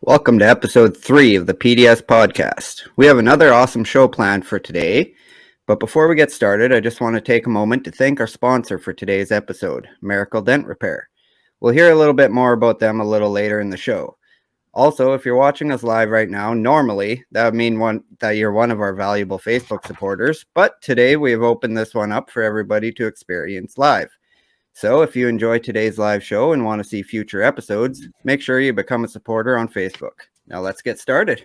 Welcome to episode 3 of the PDS podcast. We have another awesome show planned for today, but before we get started, I just want to take a moment to thank our sponsor for today's episode, Miracle Dent Repair. We'll hear a little bit more about them a little later in the show. Also, if you're watching us live right now, normally that would mean that you're one of our valuable Facebook supporters, but today we have opened this one up for everybody to experience live. So if you enjoy today's live show and want to see future episodes, make sure you become a supporter on Facebook. Now let's get started.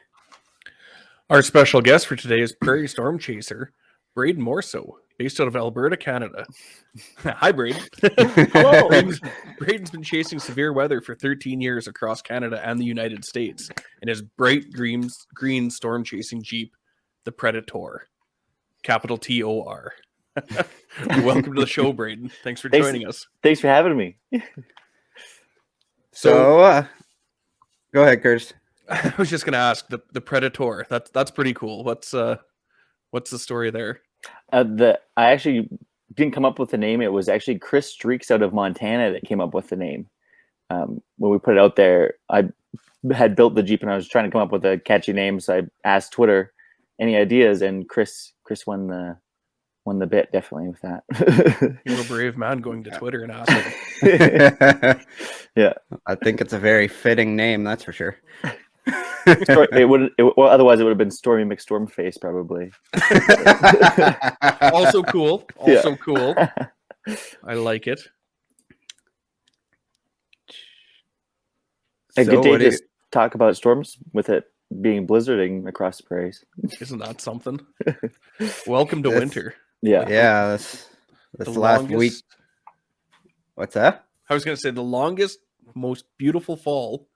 Our special guest for today is Prairie Storm Chaser, Braydon Morisseau, based out of Alberta, Canada. Hi, Braydon. Hello. Braydon's been chasing severe weather for 13 years across Canada and the United States in his bright green storm chasing Jeep, the Predator. Capital T-O-R. Welcome to the show, Braydon. Thanks for joining us. Thanks for having me. So go ahead, Curtis. I was just going to ask the Predator. That's pretty cool. What's the story there? I actually didn't come up with the name. It was actually Chris Streaks out of Montana that came up with the name. When we put it out there, I had built the Jeep and I was trying to come up with a catchy name. So I asked Twitter any ideas, and Chris won the bit, definitely, with that. You're a brave man going to Twitter and asking. Yeah, I think it's a very fitting name, that's for sure. Otherwise it would have been Stormy McStormface, probably. Also cool. Cool. I like it. A good day to talk about storms with it being blizzarding across the prairies. Isn't that something? Welcome to winter. Yeah, this last week. What's that? I was going to say the longest, most beautiful fall,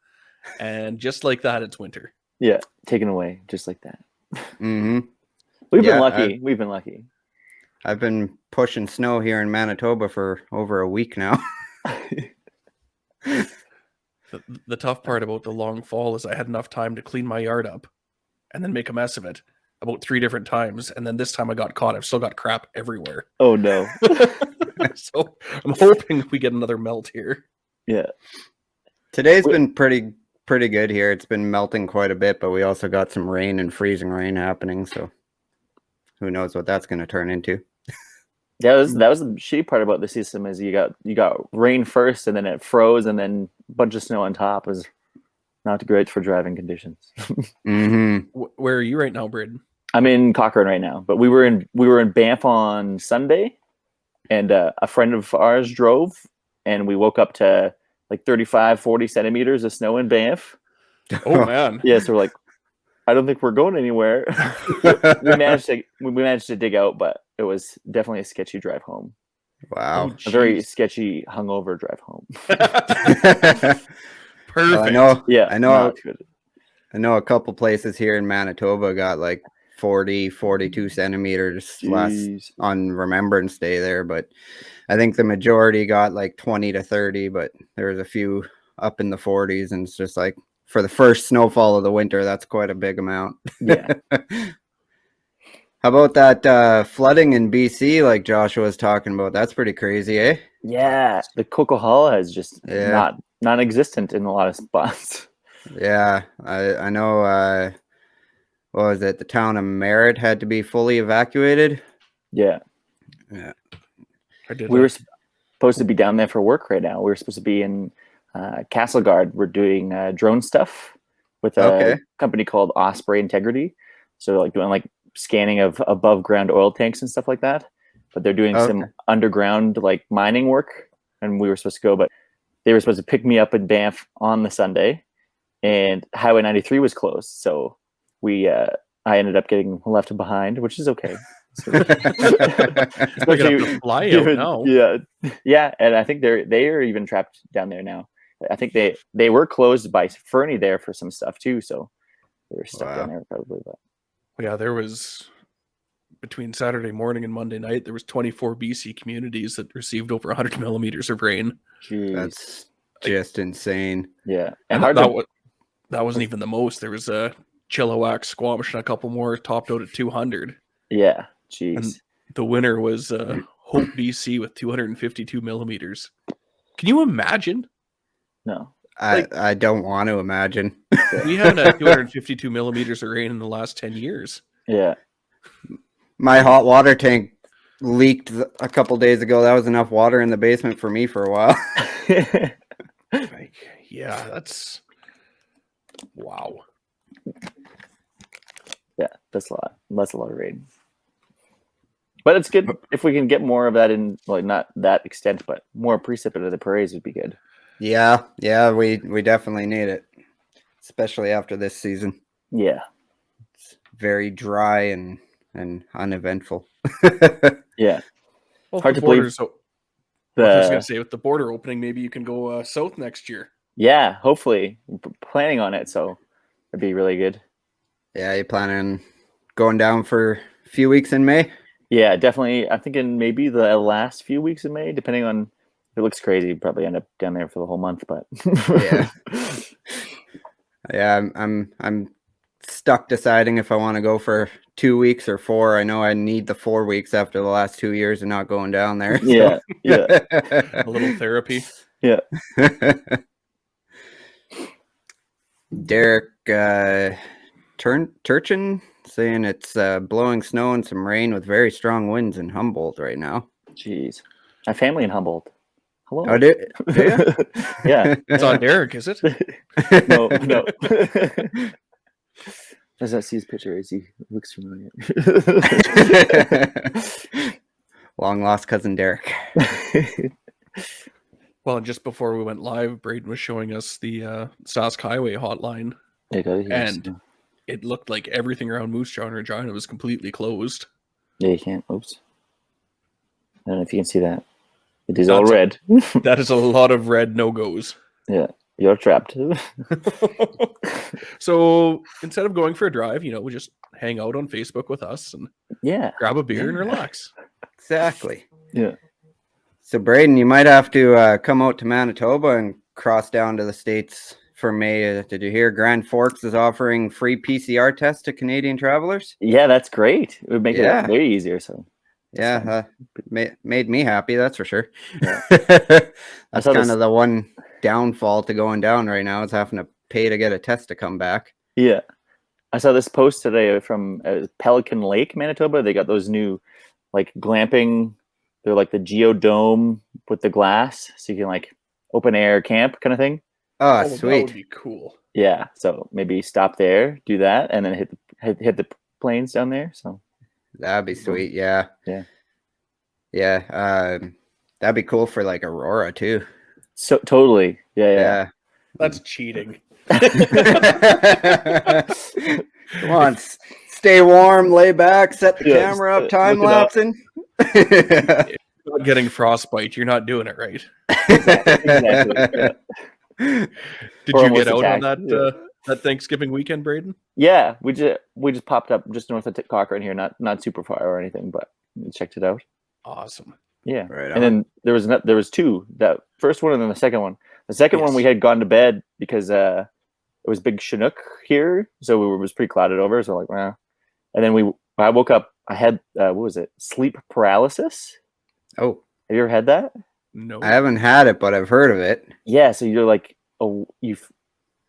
and just like that, it's winter. Yeah, taken away just like that. Mm-hmm. We've been lucky. I've been pushing snow here in Manitoba for over a week now. The tough part about the long fall is I had enough time to clean my yard up and then make a mess of it about 3 different times. And then this time I got caught. I've still got crap everywhere. Oh, no. So I'm hoping we get another melt here. Yeah. Today's been pretty good here. It's been melting quite a bit, but we also got some rain and freezing rain happening. So who knows what that's going to turn into. Yeah, that was the shitty part about the system is you got rain first and then it froze and then a bunch of snow on top. It was not great for driving conditions. Mm-hmm. Where are you right now, Braydon? I'm in Cochrane right now, but we were in Banff on Sunday, and a friend of ours drove, and we woke up to like 35-40 centimeters of snow in Banff. Oh man. Yeah, so we're like, I don't think we're going anywhere. we managed to dig out, but it was definitely a sketchy drive home. Wow. A very sketchy hungover drive home. Perfect. Well, I I know a couple places here in Manitoba got like 42 centimeters on Remembrance Day there, but I think the majority got like 20 to 30, but there was a few up in the 40s, and it's just like for the first snowfall of the winter, that's quite a big amount. Yeah. How about that flooding in BC like Joshua was talking about? That's pretty crazy, eh? Yeah, the Coquihalla is just non-existent in a lot of spots. Yeah, I know. What was it? The town of Merritt had to be fully evacuated. Yeah. We were supposed to be down there for work right now. We were supposed to be in Castleguard. We're doing drone stuff with a company called Osprey Integrity. So like doing like scanning of above ground oil tanks and stuff like that. But they're doing some underground like mining work, and we were supposed to go, but they were supposed to pick me up in Banff on the Sunday, and Highway 93 was closed. So I ended up getting left behind, which is okay. Especially fly out now. Yeah, and I think they are even trapped down there now. I think they were closed by Fernie there for some stuff too, so they were stuck down there probably. But yeah, there was between Saturday morning and Monday night, there was 24 BC communities that received over 100 millimeters of rain. Jeez. That's just insane. Yeah, and that wasn't even the most. There was a Chilliwack, Squamish, and a couple more topped out at 200. Yeah, jeez. And the winner was Hope, BC, with 252 millimeters. Can you imagine? No. I don't want to imagine. We haven't had 252 millimeters of rain in the last 10 years. Yeah. My hot water tank leaked a couple days ago. That was enough water in the basement for me for a while. Like, yeah, that's wow. Yeah, that's a lot. That's a lot of rain. But it's good if we can get more of that in, like, not that extent, but more precip into the prairies would be good. Yeah, we definitely need it, especially after this season. Yeah. It's very dry and uneventful. Yeah. Well, Hard the to believe. border, so I was going to say, with the border opening, maybe you can go south next year. Yeah, hopefully. I'm planning on it, so it'd be really good. Yeah, you planning on going down for a few weeks in May? Yeah, definitely. I'm thinking maybe the last few weeks in May, depending on if it looks crazy. Probably end up down there for the whole month, but yeah. I'm stuck deciding if I want to go for 2 weeks or 4. I know I need the 4 weeks after the last 2 years of not going down there. Yeah, yeah. A little therapy. Yeah. Derek Turchin saying it's blowing snow and some rain with very strong winds in Humboldt right now. Jeez. My family in Humboldt. Hello. Oh, do you? Yeah. It's on Derek, is it? No. As I see his picture, he looks familiar. Long lost cousin Derek. Well, and just before we went live, Braydon was showing us the Sask Highway hotline, and it looked like everything around Moose Jaw and Regina was completely closed. Yeah, you can't. Oops. I don't know if you can see that. It is all red. That is a lot of red no-goes. Yeah, you're trapped. So instead of going for a drive, we just hang out on Facebook with us and grab a beer and relax. Exactly. Yeah. So, Braydon, you might have to come out to Manitoba and cross down to the States for May. Did you hear Grand Forks is offering free PCR tests to Canadian travelers? Yeah, that's great. It would make it very easier. So, made me happy, that's for sure. Yeah. That's kind of the one downfall to going down right now is having to pay to get a test to come back. Yeah. I saw this post today from Pelican Lake, Manitoba. They got those new, like, glamping. They're like the geodome with the glass, so you can, like, open air camp kind of thing. Oh, sweet. That would be cool. Yeah, so maybe stop there, do that, and then hit the planes down there. So that'd be sweet. Yeah. That'd be cool for, like, Aurora too. So totally. Yeah. That's cheating. Come on, stay warm, lay back, set the camera up, time lapsing. If you're not getting frostbite, you're not doing it right. Exactly. Did you get out on that Thanksgiving weekend, Braydon? Yeah, we just popped up just north of Cochrane here, not super far or anything, but we checked it out. Awesome. Yeah, right. And then there was two. That first one and then the second one. The second one we had gone to bed because it was big Chinook here, so it was pretty clouded over. So like, wow. And then I woke up. I had what was it? Sleep paralysis. Oh, have you ever had that? No, I haven't had it, but I've heard of it. Yeah, so you're like, you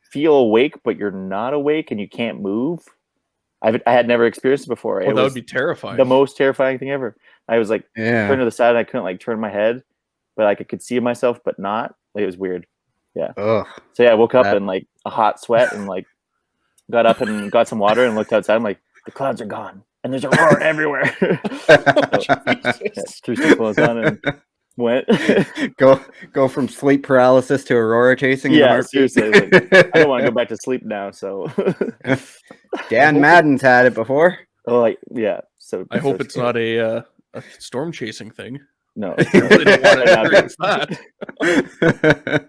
feel awake, but you're not awake, and you can't move. I had never experienced it before. Well, that would be terrifying. The most terrifying thing ever. I was like, turned to the side, and I couldn't, like, turn my head, but like I could see myself, but not. Like, it was weird. Yeah. Ugh. So yeah, I woke up in like a hot sweat and like got up and got some water and looked outside. I'm like, the clouds are gone and there's Aurora everywhere. Threw some clothes on and went. go from sleep paralysis to Aurora chasing. Yeah, seriously. Like, I don't want to go back to sleep now. So Dan Madden's had it before. Oh, like, yeah. So I hope it's not a storm chasing thing. No, I really don't want to experience that.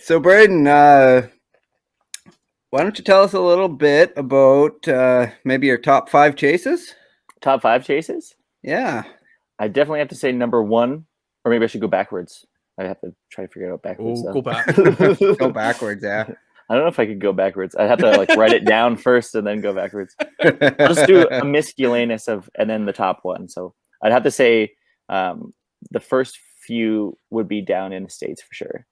So, Braydon, why don't you tell us a little bit about maybe your top 5 chases? Top 5 chases? Yeah. I definitely have to say number 1, or maybe I should go backwards. I have to try to figure it out backwards. Go back. Go backwards, yeah. I don't know if I could go backwards. I'd have to like write it down first and then go backwards. I'll just do a miscellaneous and then the top one. So I'd have to say the first few would be down in the States for sure.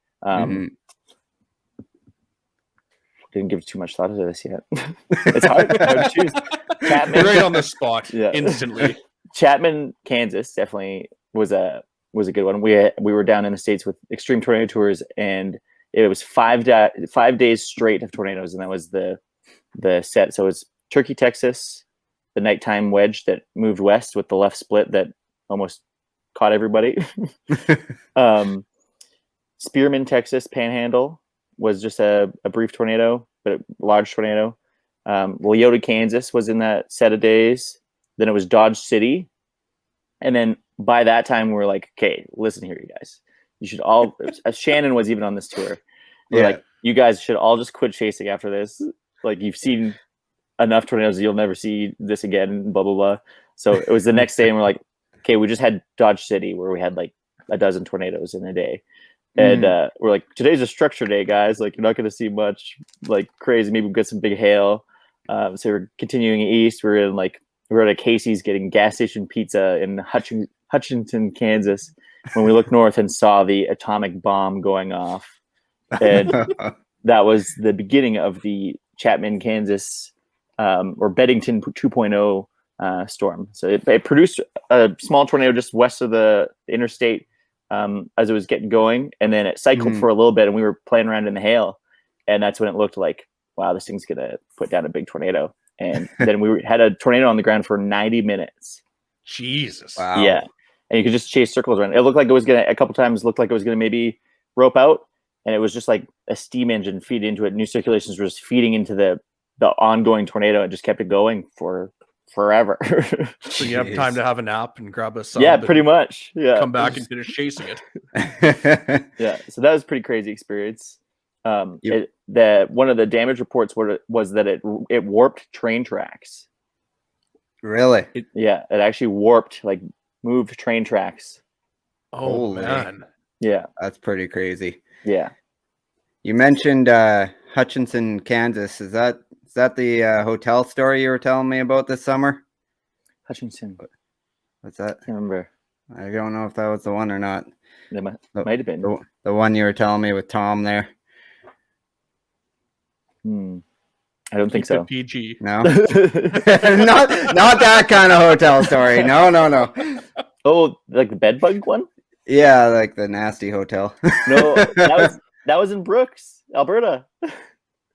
Didn't give too much thought to this yet. It's hard to choose. Chapman, right on the spot, instantly. Chapman, Kansas, definitely was a good one. We were down in the States with extreme tornado tours, and it was 5 days straight of tornadoes, and that was the set. So it was Turkey, Texas, the nighttime wedge that moved west with the left split that almost caught everybody. Spearman, Texas, Panhandle was just a brief tornado, but a large tornado. Leota, Kansas was in that set of days. Then it was Dodge City. And then by that time, we were like, okay, listen here, you guys. You should all, Shannon was even on this tour. We're like, you guys should all just quit chasing after this. Like, you've seen enough tornadoes, you'll never see this again, blah, blah, blah. So it was the next day, and we're like, okay, we just had Dodge City where we had like a dozen tornadoes in a day. And we're like, today's a structure day, guys. Like, you're not going to see much like crazy. Maybe we'll get some big hail. So we're continuing east. We're at a Casey's getting gas station pizza in Hutchinson, Kansas, when we looked north and saw the atomic bomb going off. And that was the beginning of the Chapman, Kansas, or Beddington 2.0 storm. So it produced a small tornado just west of the interstate as it was getting going, and then it cycled for a little bit, and we were playing around in the hail, and that's when it looked like, wow, this thing's gonna put down a big tornado. And then we had a tornado on the ground for 90 minutes. Jesus. Wow. Yeah, and you could just chase circles around. It looked like it was gonna, a couple times looked like it was gonna maybe rope out, and it was just like a steam engine feed into it. New circulations were just feeding into the ongoing tornado. It just kept it going for forever. So you have time to have a nap and grab a sub. Yeah, pretty much. Yeah, come back and finish chasing it. Yeah, so that was a pretty crazy experience. One of the damage reports was that it warped train tracks. Really? It actually warped, like moved train tracks. Oh, holy man. Yeah, that's pretty crazy. Yeah. You mentioned Hutchinson, Kansas. Is that the hotel story you were telling me about this summer? Hutchinson. What's that? I can't remember. I don't know if that was the one or not. That might have been the one you were telling me with Tom there. I don't think so. PG. No, not that kind of hotel story. No. Oh, like the bed bug one? Yeah, like the nasty hotel. No, that was in Brooks, Alberta.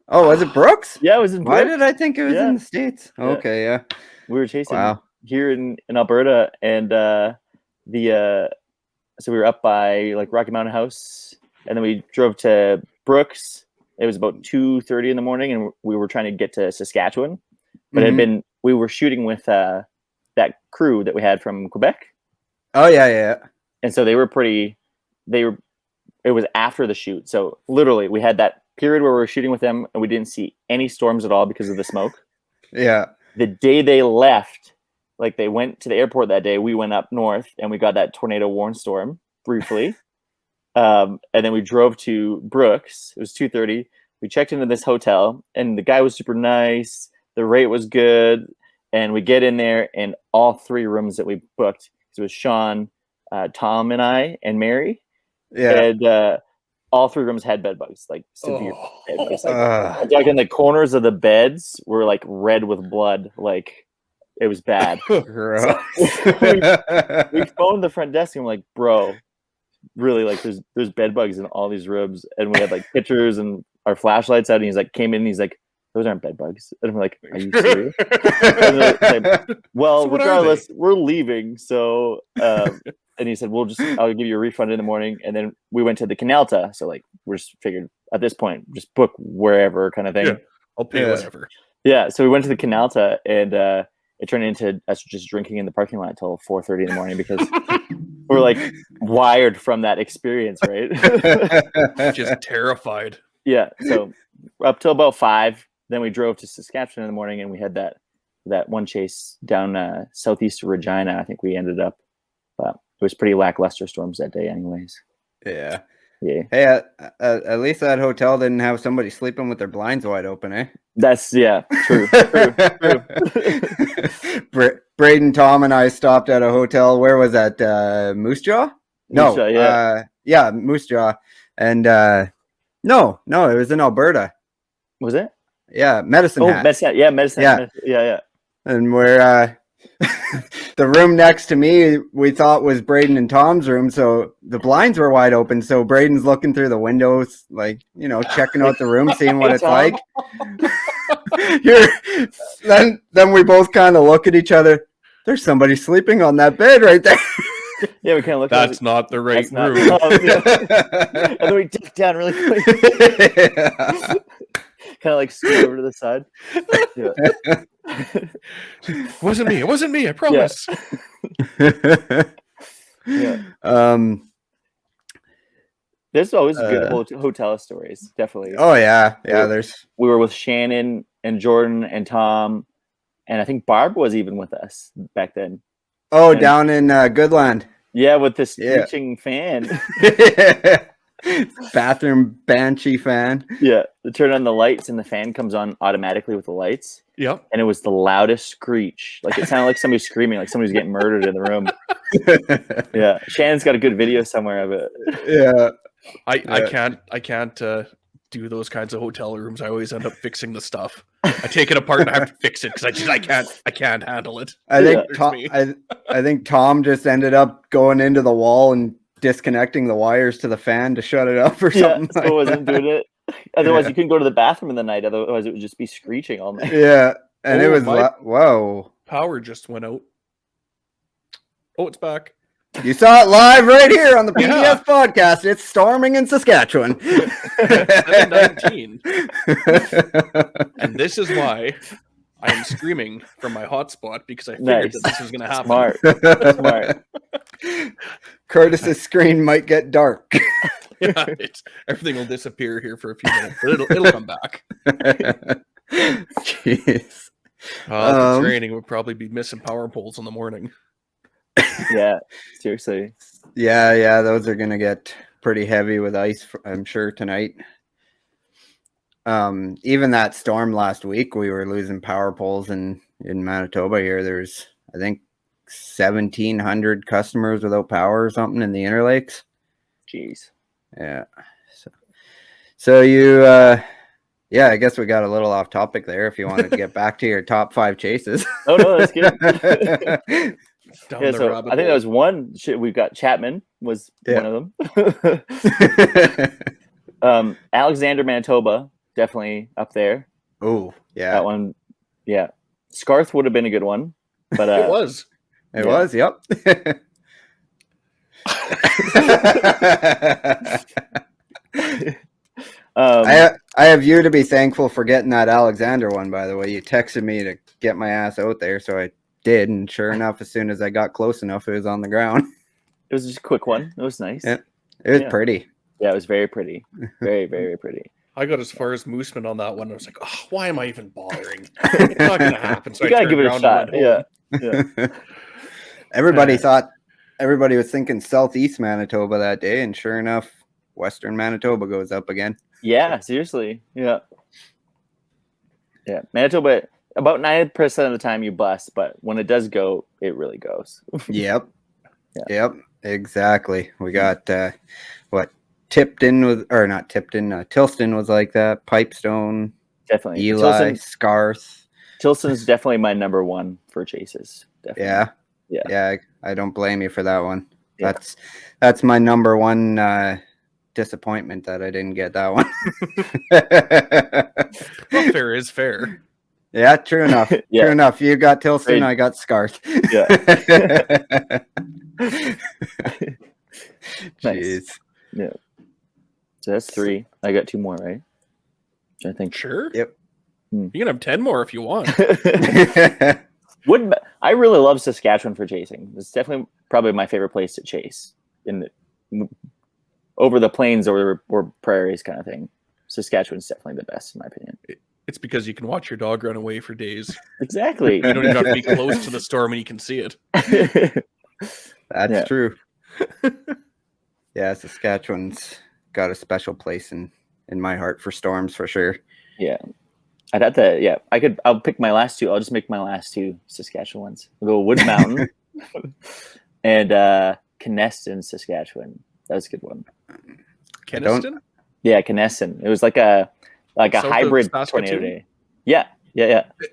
Oh, was it Brooks? Yeah, it was in Brooks. Why did I think it was in the States? Yeah. Okay, yeah. We were chasing here in Alberta, and so we were up by like Rocky Mountain House, and then we drove to Brooks. It was about 2:30 in the morning, and we were trying to get to Saskatchewan. But we were shooting with that crew that we had from Quebec. Oh yeah. And so it was after the shoot. So literally we had that period where we were shooting with them, and we didn't see any storms at all because of the smoke. Yeah. The day they left, like they went to the airport that day, we went up north and we got that tornado warn storm briefly. And then we drove to Brooks. It was 2:30. We checked into this hotel, and the guy was super nice. The rate was good. And we get in there, and all 3 rooms that we booked, it was Sean, Tom, and I, and Mary. Yeah. And all 3 rooms had bed bugs, like severe bed bugs. Like in the corners of the beds were like red with blood. Like it was bad. Gross. we phoned the front desk and we're like, bro, really, like there's bed bugs in all these rooms, and we had like pictures and our flashlights out, and he's like came in and he's like, those aren't bed bugs. And I'm like, are you serious? Like, well, so regardless, we're leaving. So and he said, I'll give you a refund in the morning. And then we went to the Canalta. So like we're just figured at this point, just book wherever kind of thing. Yeah, I'll pay whatever. Yeah. So we went to the Canalta, and it turned into us just drinking in the parking lot until 4:30 in the morning because we're like wired from that experience, right? Just terrified. Yeah. So up till about 5, then we drove to Saskatchewan in the morning, and we had that one chase down southeast of Regina. I think we ended up, but it was pretty lackluster storms that day anyways. Yeah. Yeah. Hey, at least that hotel didn't have somebody sleeping with their blinds wide open, eh? That's true. Braydon, Tom, and I stopped at a hotel. Where was that? Moose Jaw? No, Moose Jaw, yeah, Moose Jaw, and no, it was in Alberta. Was it? Yeah, Medicine Hat. Medicine Hat. Yeah, Medicine Hat. Yeah. And we're the room next to me, we thought was Braydon and Tom's room, so the blinds were wide open. So Braydon's looking through the windows, like, you know, checking out the room, seeing what it's Tom. like. Then we both kind of look at each other. There's somebody sleeping on that bed right there. Yeah, we kind of look. That's not the right room. And then we duck down really quick. Kind of like scoot over to the side. Yeah. It wasn't me, I promise. Yeah. There's always good hotel stories, definitely. Oh yeah. We were with Shannon and Jordan and Tom, and I think Barb was even with us back then. Oh, and down in Goodland. Yeah, with this screeching fan. Bathroom banshee fan. Yeah, they turn on the lights and the fan comes on automatically with the lights. Yep. And it was the loudest screech. Like it sounded like somebody screaming, like somebody's getting murdered in the room. Yeah, Shannon's got a good video somewhere of it. Yeah. I can't do those kinds of hotel rooms. I always end up fixing the stuff. I take it apart and I have to fix it because I can't handle it. I think Tom just ended up going into the wall and disconnecting the wires to the fan to shut it up or something. So wasn't doing it. Otherwise, you couldn't go to the bathroom in the night. Otherwise, it would just be screeching all night. Yeah, and it was whoa. Power just went out. Oh, it's back. You saw it live right here on the PDS podcast. It's storming in Saskatchewan. 7:19. And this is why I am screaming from my hotspot because I figured that this was going to happen. Smart. Curtis's screen might get dark. Yeah, everything will disappear here for a few minutes, but it'll come back. Jeez. If it's raining, we'll probably be missing power poles in the morning. Yeah, seriously. Yeah, those are gonna get pretty heavy with ice, I'm sure, tonight. Even that storm last week, we were losing power poles in Manitoba here. There's, I think, 1,700 customers without power or something in the Interlakes. Jeez. Yeah. So you, I guess we got a little off topic there. If you wanted to get back to your top 5 chases. Oh no, that's good. So I think that was one. We've got Chapman was one of them. Alexander, Manitoba, definitely up there. Oh yeah, that one. Yeah, Scarth would have been a good one, but it was. It was. Yep. I have you to be thankful for getting that Alexander one, by the way. You texted me to get my ass out there, so I did, and sure enough, as soon as I got close enough, it was on the ground. It was just a quick one. It was nice. Yeah, it was pretty. Yeah, it was very pretty. Very, very pretty. I got as far as Mooseman on that one. I was like, oh, why am I even bothering? It's not going to happen. So you got to give it a shot. Yeah. Everybody was thinking southeast Manitoba that day, and sure enough, western Manitoba goes up again. Yeah, seriously. Yeah. Yeah. Manitoba, about 90% of the time you bust, but when it does go, it really goes. Yep. Yep. Exactly. We got Tilston was like that. Pipestone. Definitely. Eli, Scarth. Tilston's definitely my number one for chases. Definitely. Yeah. I don't blame you for that one. Yeah. That's my number one disappointment that I didn't get that one. Well, fair is fair. Yeah, true enough. True enough. You got Tilston, I got Scarth. Yeah. Jeez. Nice. Yeah. So that's 3. I got 2 more, right? I think. Sure. Yep. You can have 10 more if you want. I really love Saskatchewan for chasing. It's definitely probably my favorite place to chase over the plains or prairies kind of thing. Saskatchewan's definitely the best in my opinion. It's because you can watch your dog run away for days. Exactly. You don't even have to be close to the storm and you can see it. That's true. Yeah, Saskatchewan's got a special place in my heart for storms for sure. Yeah. I'd have to, I'll pick my last 2. I'll just make my last 2 Saskatchewan ones. We'll go Wood Mountain and Kenneston, Saskatchewan. That was a good one. Keniston? Yeah, Kenneston. It was like a South of hybrid Saskatoon? tornado day. Yeah.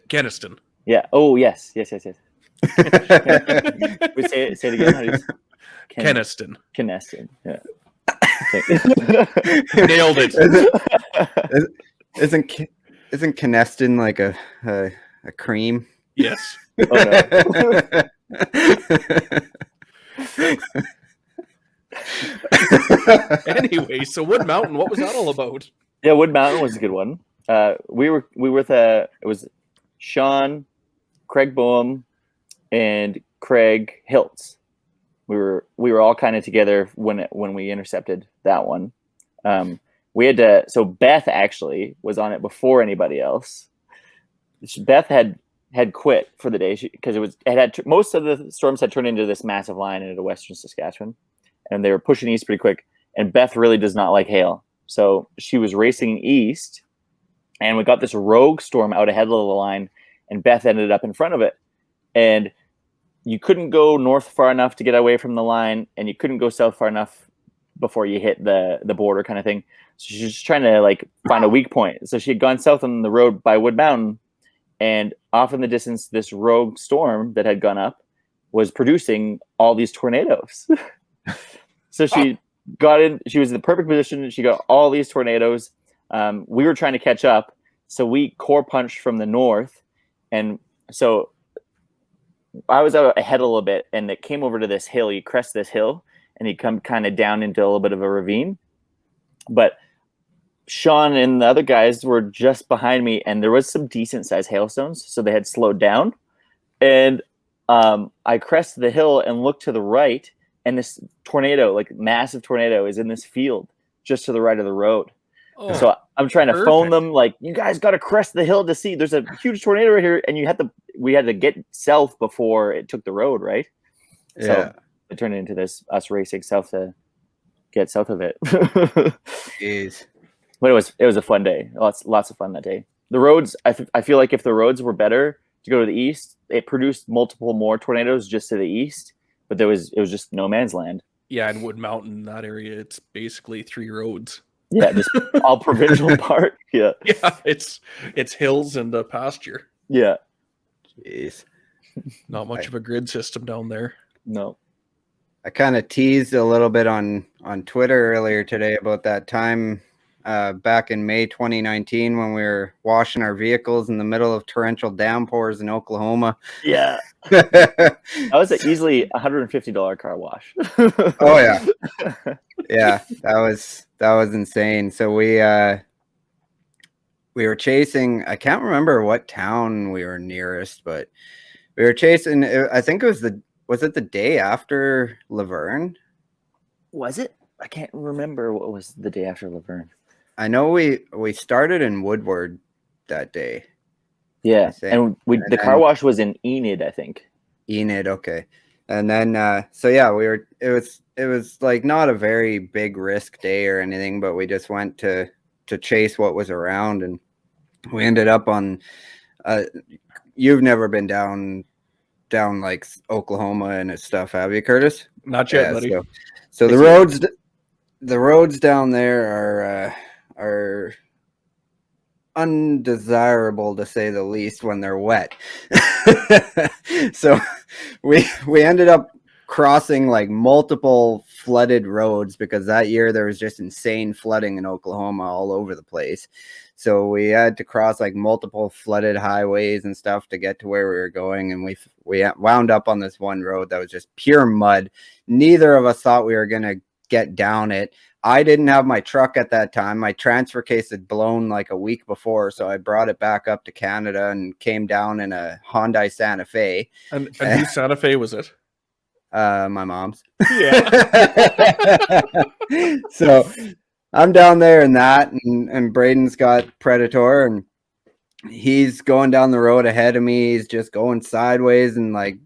Keniston. Yeah. Oh, yes. We say it again. How do you say? Keniston. Kenneston. Yeah. Nailed it. Isn't Keneston like a cream? Yes. Oh, no. Anyway, so Wood Mountain, what was that all about? Yeah, Wood Mountain was a good one. We were with it was Sean, Craig Boehm, and Craig Hiltz. We were all kind of together when we intercepted that one. We had to. So Beth actually was on it before anybody else. Beth had quit for the day because most of the storms had turned into this massive line into western Saskatchewan, and they were pushing east pretty quick. And Beth really does not like hail, so she was racing east, and we got this rogue storm out ahead of the line, and Beth ended up in front of it, and you couldn't go north far enough to get away from the line, and you couldn't go south far enough before you hit the border kind of thing. So she's just trying to like find a weak point. So she had gone south on the road by Wood Mountain, and off in the distance, this rogue storm that had gone up was producing all these tornadoes. So she got in. She was in the perfect position. She got all these tornadoes. We were trying to catch up, so we core punched from the north, and so I was out ahead a little bit, and it came over to this hill. You crest this hill, and you come kind of down into a little bit of a ravine. But Sean and the other guys were just behind me, and there was some decent sized hailstones, so they had slowed down. And I crested the hill and looked to the right, and this tornado, like massive tornado, is in this field just to the right of the road. Oh, so I'm trying to phone them, like, you guys got to crest the hill to see. There's a huge tornado right here, and we had to get south before it took the road, right? Yeah. So it turned into us racing south to get south of it. Jeez. But it was a fun day. Lots of fun that day. The roads, I feel like if the roads were better to go to the east, it produced multiple more tornadoes just to the east. But it was just no man's land. Yeah, in Wood Mountain, that area, it's basically 3 roads. Yeah, just all provincial park. Yeah. Yeah, it's hills and pasture. Yeah. Jeez. Not much of a grid system down there. No. I kind of teased a little bit on Twitter earlier today about that time back in May 2019 when we were washing our vehicles in the middle of torrential downpours in Oklahoma. Yeah. That was easily $150 car wash. Oh yeah. Yeah, that was insane. So we were chasing, I can't remember what town we were nearest, but we were chasing, I think it was it the day after Laverne? Was it? I can't remember what was the day after Laverne. I know we started in Woodward that day. Yeah, and the car wash was in Enid, I think. Enid, okay. And then so yeah, it was like not a very big risk day or anything, but we just went to chase what was around, and we ended up on you've never been down like Oklahoma and stuff, have you, Curtis? Not yet, buddy. So the roads down there are undesirable, to say the least, when they're wet. So we ended up crossing like multiple flooded roads because that year there was just insane flooding in Oklahoma all over the place. So we had to cross like multiple flooded highways and stuff to get to where we were going, and we wound up on this one road that was just pure mud. Neither of us thought we were gonna get down it. I didn't have my truck at that time. My transfer case had blown like a week before, so I brought it back up to Canada and came down in a Hyundai Santa Fe. And whose Santa Fe was it? My mom's. Yeah. So I'm down there in that, and Braydon's got Predator, and he's going down the road ahead of me. He's just going sideways, and like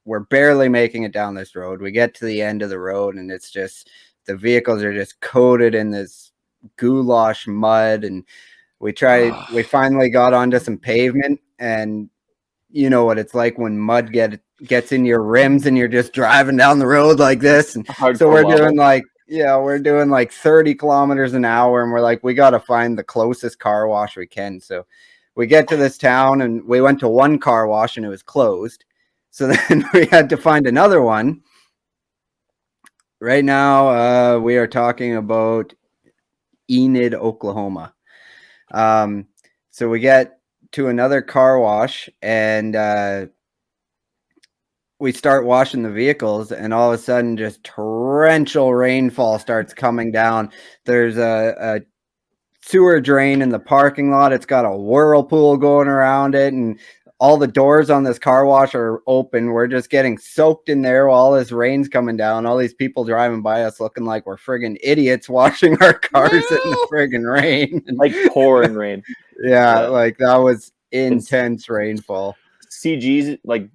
we're barely making it down this road. We get to the end of the road, and it's just the vehicles are just coated in this goulash mud, and we finally got onto some pavement, and you know what it's like when mud gets in your rims and you're just driving down the road like this. And so we're doing like 30 kilometers an hour, and we're like, we got to find the closest car wash we can. So we get to this town, and we went to one car wash and it was closed. So then we had to find another one. Right now, we are talking about Enid, Oklahoma. So we get to another car wash, and we start washing the vehicles, and all of a sudden just torrential rainfall starts coming down. There's a sewer drain in the parking lot. It's got a whirlpool going around it, and all the doors on this car wash are open. We're just getting soaked in there while all this rain's coming down. All these people driving by us looking like we're friggin' idiots washing our cars in the friggin' rain. Like pouring rain. Yeah, like that was intense rainfall. CG's like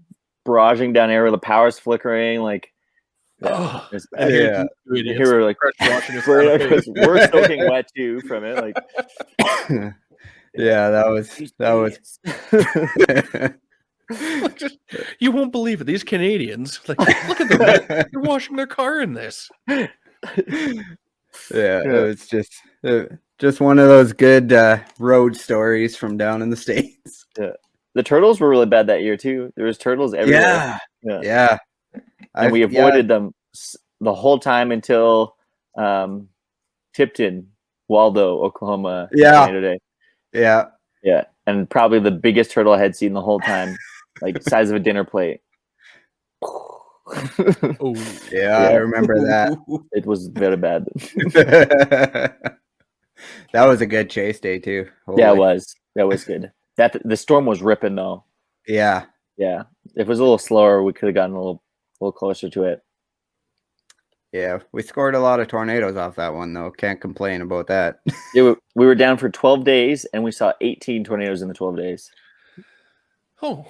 barraging down air, the power's flickering. Like, Yeah. Here we're like, we're soaking wet too from it. Like, yeah, that was. You won't believe it. These Canadians, like, look at them. They're washing their car in this. Yeah, it was just one of those good road stories from down in the States. Yeah, the turtles were really bad that year too. There was turtles everywhere. Yeah. And we avoided them the whole time until Tipton, Waldo, Oklahoma. Yeah. Yeah, and probably the biggest turtle I had seen the whole time, like size of a dinner plate. I remember that. It was very bad. That was a good chase day too. Holy. Yeah, it was. That was good. The storm was ripping though. Yeah. If it was a little slower, we could have gotten a little closer to it. Yeah, we scored a lot of tornadoes off that one though. Can't complain about that. We were down for 12 days, and we saw 18 tornadoes in the 12 days. Oh.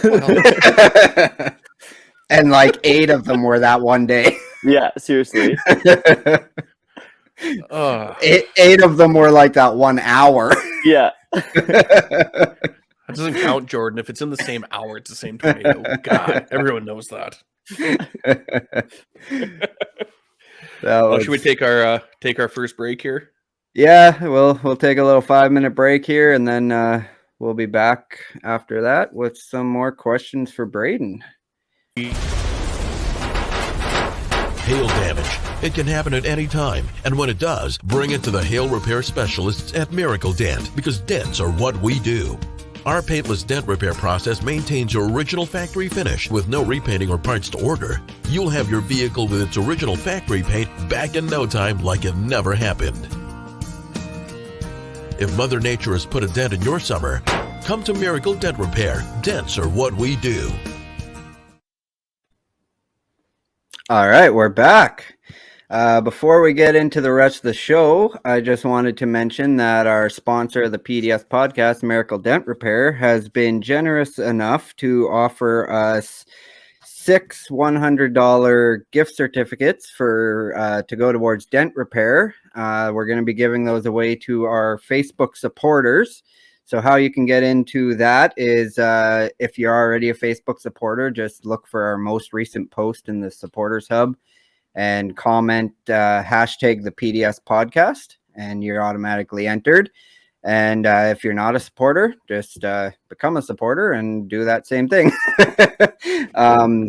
Well. And like 8 of them were that one day. Yeah, seriously. 8 of them were like that 1 hour. Yeah. That doesn't count, Jordan. If it's in the same hour, it's the same tornado. God, everyone knows that. Should we take our first break here? Yeah, we'll take a little 5-minute break here, and then we'll be back after that with some more questions for Braydon. Hail damage. It can happen at any time, and when it does, bring it to the hail repair specialists at Miracle Dent, because dents are what we do. Our paintless dent repair process maintains your original factory finish with no repainting or parts to order. You'll have your vehicle with its original factory paint back in no time, like it never happened. If Mother Nature has put a dent in your summer, come to Miracle Dent Repair. Dents are what we do. All right, we're back. Before we get into the rest of the show, I just wanted to mention that our sponsor of the PDS podcast, Miracle Dent Repair, has been generous enough to offer us 6 $100 gift certificates for to go towards dent repair. We're going to be giving those away to our Facebook supporters. So how you can get into that is if you're already a Facebook supporter, just look for our most recent post in the supporters hub and comment hashtag the PDS podcast, and you're automatically entered. And if you're not a supporter, just become a supporter and do that same thing.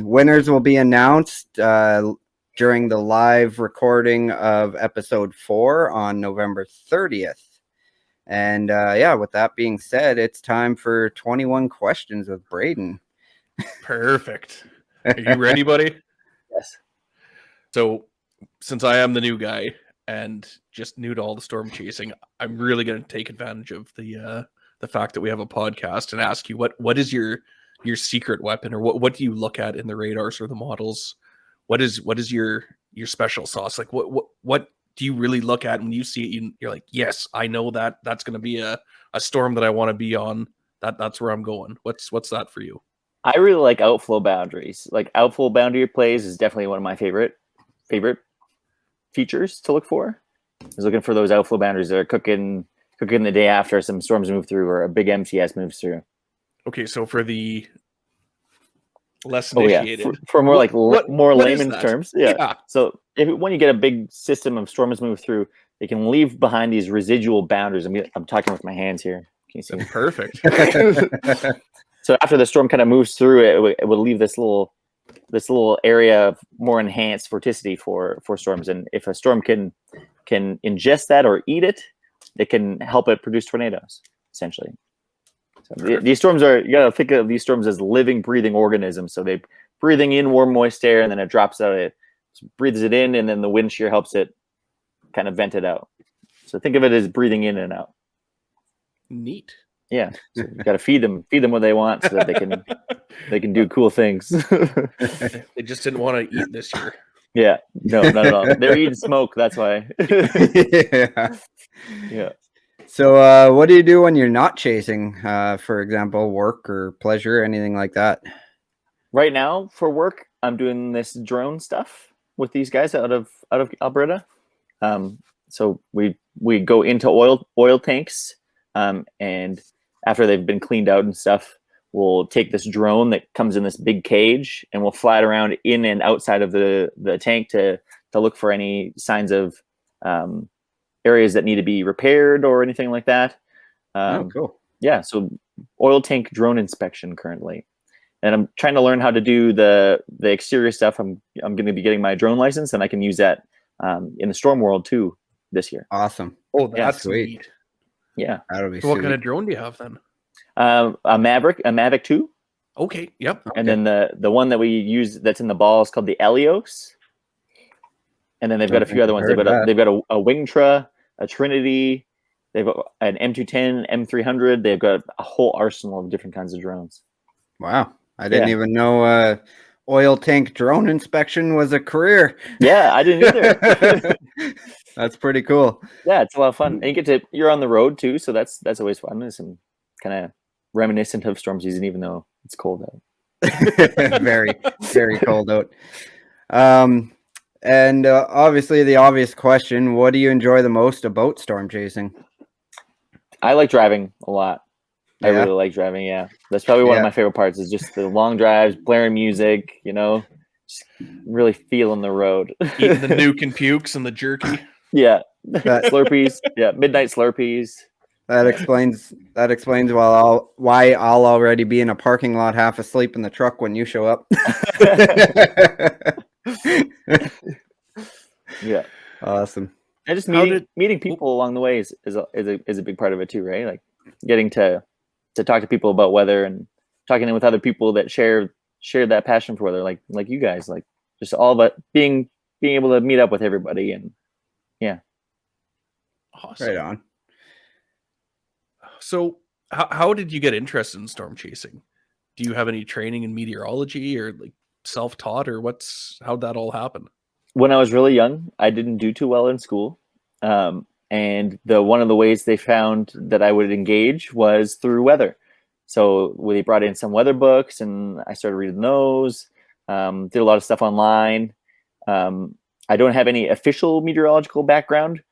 Winners will be announced during the live recording of episode 4 on November 30th. And with that being said, it's time for 21 questions with Braydon. Perfect. Are you ready, buddy? Yes. So, since I am the new guy and just new to all the storm chasing, I'm really going to take advantage of the fact that we have a podcast and ask you what is your secret weapon, or what do you look at in the radars or the models? What is your special sauce? Like what do you really look at when you see it? You're like, yes, I know that's going to be a storm that I want to be on. That's where I'm going. What's that for you? I really like outflow boundaries. Like outflow boundary plays is definitely one of my favorite features to look for. I was looking for those outflow boundaries that are cooking the day after some storms move through or a big MTS moves through. Okay, so for the Less Oh yeah, initiated. for more like more what is layman's that? terms. Yeah. Yeah. So when you get a big system of storms move through, they can leave behind these residual boundaries. I'm talking with my hands here. Can you see me? Perfect. So after the storm kind of moves through, it would leave this little area of more enhanced vorticity for storms. And if a storm can ingest that or eat it, it can help it produce tornadoes, essentially. So these storms you gotta think of these storms as living, breathing organisms. So they breathing in warm, moist air, and then it drops out. It breathes it in, and then the wind shear helps it kind of vent it out. So think of it as breathing in and out. Neat. Yeah, so you got to feed them what they want, so that they can do cool things. They just didn't want to eat this year. Yeah, no, not at all. They're eating smoke. That's why. Yeah. Yeah. So, what do you do when you're not chasing? For example, work or pleasure, anything like that? Right now, for work, I'm doing this drone stuff with these guys out of Alberta. So we go into oil tanks, and after they've been cleaned out and stuff, we'll take this drone that comes in this big cage, and we'll fly it around in and outside of the tank to look for any signs of areas that need to be repaired or anything like that. Oh, cool. Yeah, so oil tank drone inspection currently. And I'm trying to learn how to do the exterior stuff. I'm going to be getting my drone license, and I can use that in the storm world too this year. Awesome. Oh, that's sweet. neat. Yeah. That'll be So what sweet. kind of drone do you have then? A Mavic 2. Okay. Yep. And then the one that we use that's in the ball is called the Helios. And then they've got a few other ones. They've got a Wingtra, a Trinity. They've got an M210, M300. They've got a whole arsenal of different kinds of drones. Wow. I didn't even know oil tank drone inspection was a career. Yeah, I didn't either. That's pretty cool. Yeah, it's a lot of fun. And you're on the road too, so that's always fun. There's some kind of reminiscent of storm season, even though it's cold out. Very, very cold out. And obviously the obvious question, what do you enjoy the most about storm chasing? I like driving a lot. Yeah. I really like driving. Yeah, that's probably one of my favorite parts. Is just the long drives, blaring music. Just really feeling the road. Eating the nuke and pukes and the jerky. Yeah, Slurpees. Yeah, midnight Slurpees. That explains why I'll already be in a parking lot half asleep in the truck when you show up. Yeah, awesome. And just meeting people along the way is a big part of it too, right? Like getting to talk to people about weather and talking with other people that share that passion for weather, like you guys, like just all of it, being able to meet up with everybody. And yeah, awesome. Right on. So how did you get interested in storm chasing? Do you have any training in meteorology or like self-taught, or how'd that all happen? When I was really young, I didn't do too well in school. And one of the ways they found that I would engage was through weather. So they brought in some weather books, and I started reading those. Did a lot of stuff online. I don't have any official meteorological background,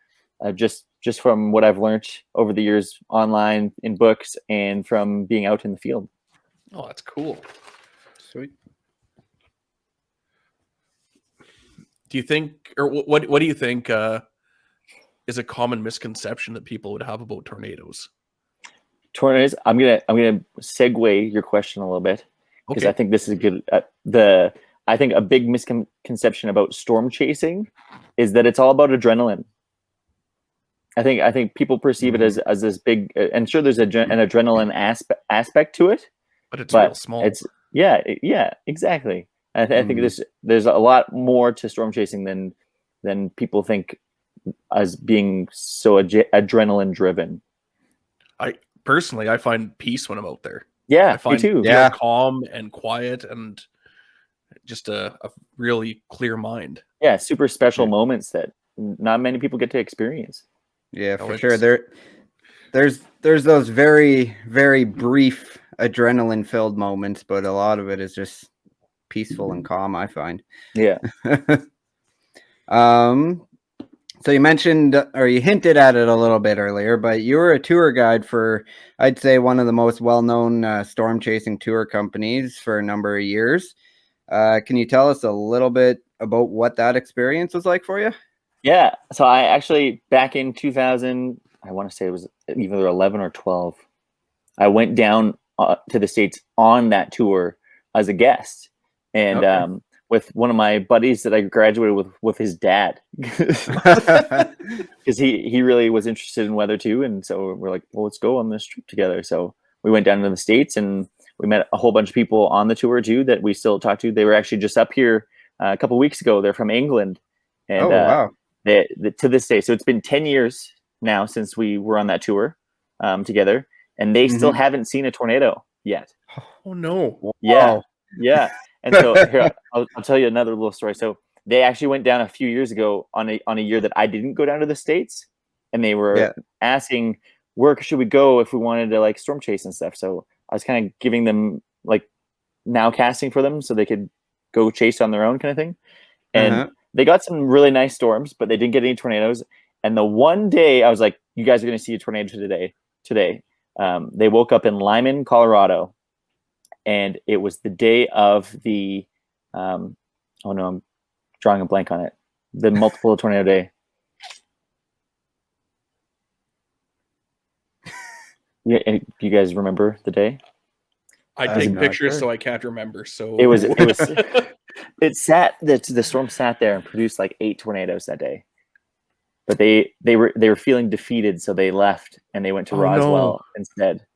just from what I've learned over the years online in books and from being out in the field. Oh, that's cool. Sweet. Do you think, or what do you think is a common misconception that people would have about tornadoes? Tornadoes. I'm gonna segue your question a little bit, because I think this is good. I think a big misconception about storm chasing is that it's all about adrenaline. I think people perceive it as this big, and sure, there's an adrenaline aspect to it, but it's real small. It's exactly. I think there's a lot more to storm chasing than people think as being so adrenaline driven. I find peace when I'm out there. Yeah, I find me too. Feel calm and quiet and just a really clear mind. Yeah, super special moments that not many people get to experience. Yeah, for sure. There's those very, very brief adrenaline filled moments, but a lot of it is just peaceful and calm, I find. Yeah. So you mentioned, or you hinted at it a little bit earlier, but you were a tour guide for, I'd say, one of the most well-known storm chasing tour companies for a number of years. Can you tell us a little bit about what that experience was like for you? Yeah. So I actually, back in 2000, I want to say it was either 11 or 12, I went down to the States on that tour as a guest. And with one of my buddies that I graduated with his dad, because he really was interested in weather too. And so we're like, well, let's go on this trip together. So we went down to the States and we met a whole bunch of people on the tour too that we still talk to. They were actually just up here a couple of weeks ago. They're from England. And wow. To this day. So it's been 10 years now since we were on that tour together. And they still haven't seen a tornado yet. Oh, no. Yeah. Wow. Yeah. And so here, I'll tell you another little story. So they actually went down a few years ago on a year that I didn't go down to the States, and they were asking where should we go if we wanted to like storm chase and stuff. So I was kind of giving them like now casting for them so they could go chase on their own kind of thing. And they got some really nice storms, but they didn't get any tornadoes. And the one day I was like, you guys are going to see a tornado today. They woke up in Lyman, Colorado. And it was the day of the, oh no, I'm drawing a blank on it. The multiple tornado day. Yeah, you guys remember the day? I take pictures, so I can't remember. So it was. The storm sat there and produced like 8 tornadoes that day. But they were feeling defeated, so they left and they went to Roswell instead.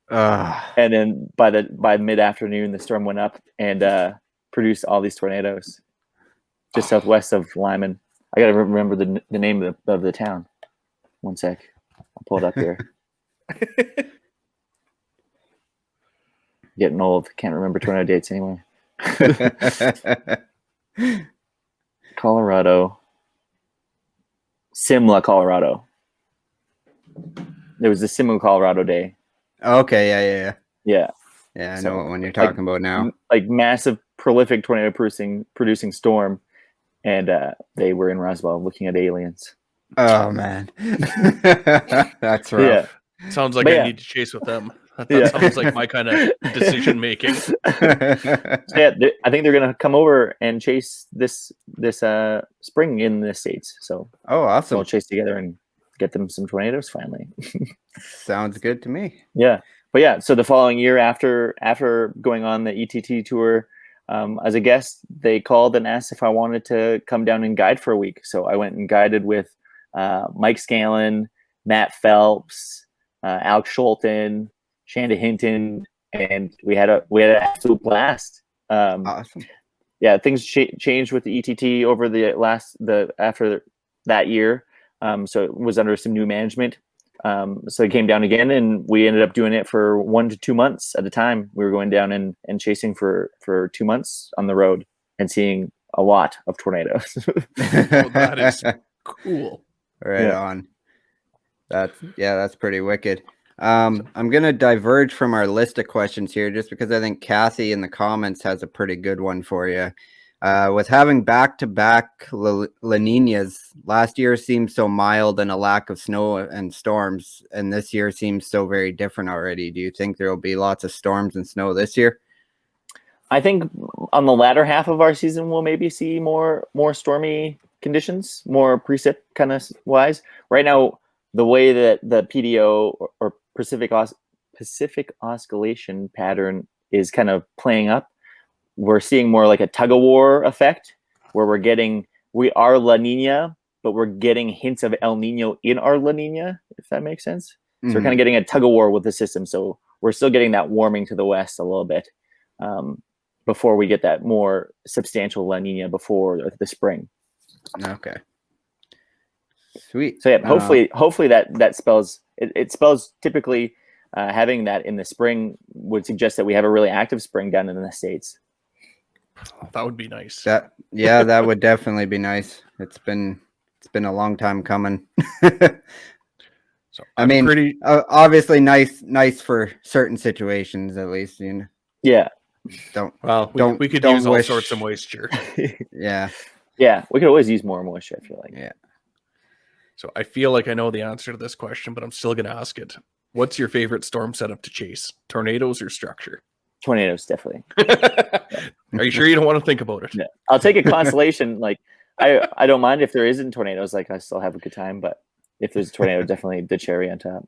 And then by mid-afternoon, the storm went up and produced all these tornadoes just southwest of Lyman. I got to remember the name of the town. One sec. I'll pull it up here. Getting old. Can't remember tornado dates anymore. Colorado. Simla, Colorado. There was the Simla, Colorado day. Okay, yeah. I know what one you're talking about now. Like massive, prolific tornado producing storm, and they were in Roswell looking at aliens. Oh man, that's rough. Yeah. Sounds like I need to chase with them. That sounds like my kind of decision making. So I think they're gonna come over and chase this spring in the States. So awesome! We'll chase together and get them some tornadoes finally. Sounds good to me. Yeah. But yeah, so the following year after going on the ETT tour as a guest, they called and asked if I wanted to come down and guide for a week. So I went and guided with Mike Scanlon, Matt Phelps, Alex Scholten, Shanda Hinton, and we had an absolute blast. Awesome. Yeah, things changed with the ETT over after that year. So it was under some new management. So it came down again, and we ended up doing it for 1 to 2 months at a time. We were going down and chasing for 2 months on the road and seeing a lot of tornadoes. That is cool. Right on. That's pretty wicked. I'm going to diverge from our list of questions here just because I think Kathy in the comments has a pretty good one for you. With having back-to-back La Niñas, last year seemed so mild and a lack of snow and storms, and this year seems so very different already. Do you think there will be lots of storms and snow this year? I think on the latter half of our season, we'll maybe see more stormy conditions, more precip kind of wise. Right now, the way that the PDO or Pacific oscillation pattern is kind of playing up, we're seeing more like a tug-of-war effect where we are La Nina, but we're getting hints of El Nino in our La Nina, if that makes sense. So we're kind of getting a tug-of-war with the system. So we're still getting that warming to the west a little bit before we get that more substantial La Nina before the spring. Okay. Sweet. So yeah, hopefully that spells it spells typically having that in the spring would suggest that we have a really active spring down in the States. That would be nice. That would definitely be nice. It's been a long time coming. So I mean, obviously nice for certain situations, at least, you know. Yeah. We could use all sorts of moisture. Yeah. Yeah, we could always use more moisture, I feel like. Yeah. So I feel like I know the answer to this question, but I'm still going to ask it. What's your favorite storm setup to chase? Tornadoes or structure? Tornadoes, definitely. Are you sure you don't want to think about it? Yeah. I'll take a constellation. Like I don't mind if there isn't tornadoes. Like I still have a good time, but if there's a tornado, definitely the cherry on top.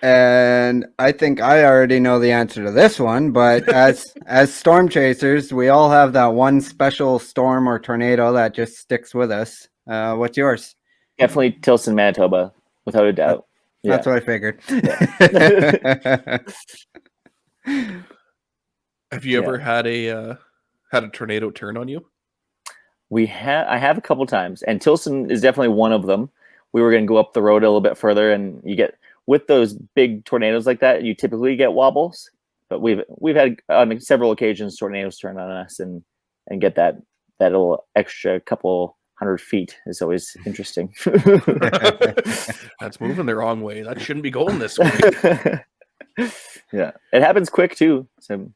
And I think I already know the answer to this one, but as storm chasers, we all have that one special storm or tornado that just sticks with us. What's yours? Definitely Tilson, Manitoba, without a doubt. That's what I figured. Have you ever had a tornado turn on you? I have a couple times, and Tilson is definitely one of them. We were going to go up the road a little bit further, and you get with those big tornadoes like that, you typically get wobbles. But we've had on several occasions tornadoes turn on us and get that little extra couple 100 feet is always interesting. That's moving the wrong way. That shouldn't be going this way. Yeah, it happens quick too, so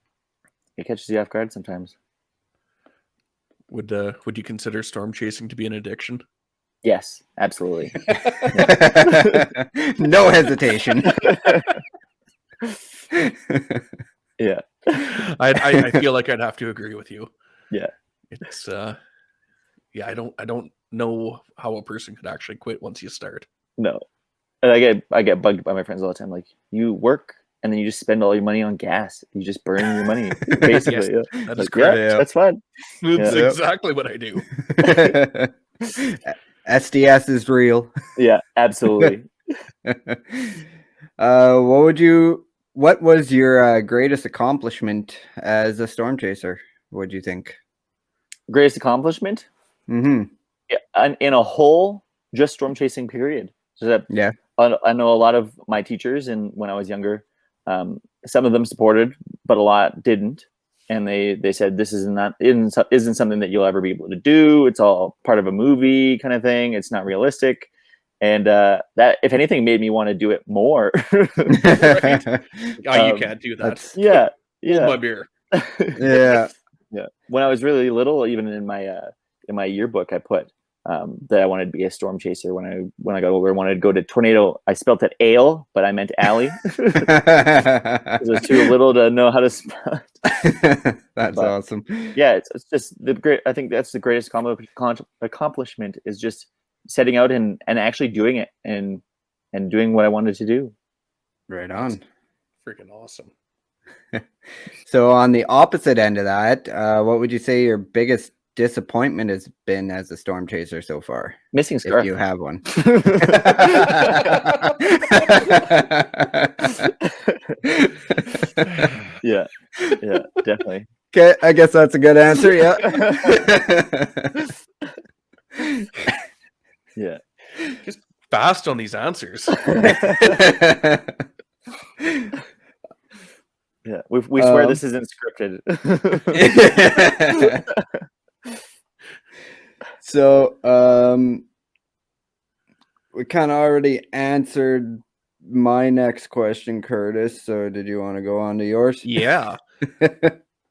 it catches you off guard sometimes. Would you consider storm chasing to be an addiction? Yes, absolutely. No hesitation. Yeah, I feel like I'd have to agree with you. Yeah, it's I don't know how a person could actually quit once you start. No, and I get bugged by my friends all the time. Like, you work and then you just spend all your money on gas. You just burn your money, basically. Yes, yeah. that is like, correct. Yeah, that's fun. That's Yeah. exactly what I do. SDS is real. Yeah, absolutely. What was your greatest accomplishment as a storm chaser? What do you think? Greatest accomplishment? Mm-hmm. Yeah, in a whole just storm chasing period. So that, yeah, I know a lot of my teachers, and when I was younger, some of them supported, but a lot didn't. And they said, this isn't something that you'll ever be able to do. It's all part of a movie kind of thing. It's not realistic. And that, if anything, made me want to do it more. Right? Oh, you can't do that. Yeah. Hold my beer. Yeah. Yeah. When I was really little, even in my yearbook, I put that I wanted to be a storm chaser. When I got older, I wanted to go to tornado. I spelt it ale, but I meant alley. It was too little to know how to spell it. That's awesome. Yeah, it's just I think that's the greatest accomplishment is just setting out and actually doing it and doing what I wanted to do. Right on. That's freaking awesome. So on the opposite end of that, what would you say your biggest disappointment has been as a storm chaser so far? Missing scarf. If you have one. Yeah, definitely. Okay, I guess that's a good answer. Yeah. Yeah. Just fast on these answers. Yeah, we swear this isn't scripted. So, we kind of already answered my next question, Curtis. So, did you want to go on to yours? Yeah.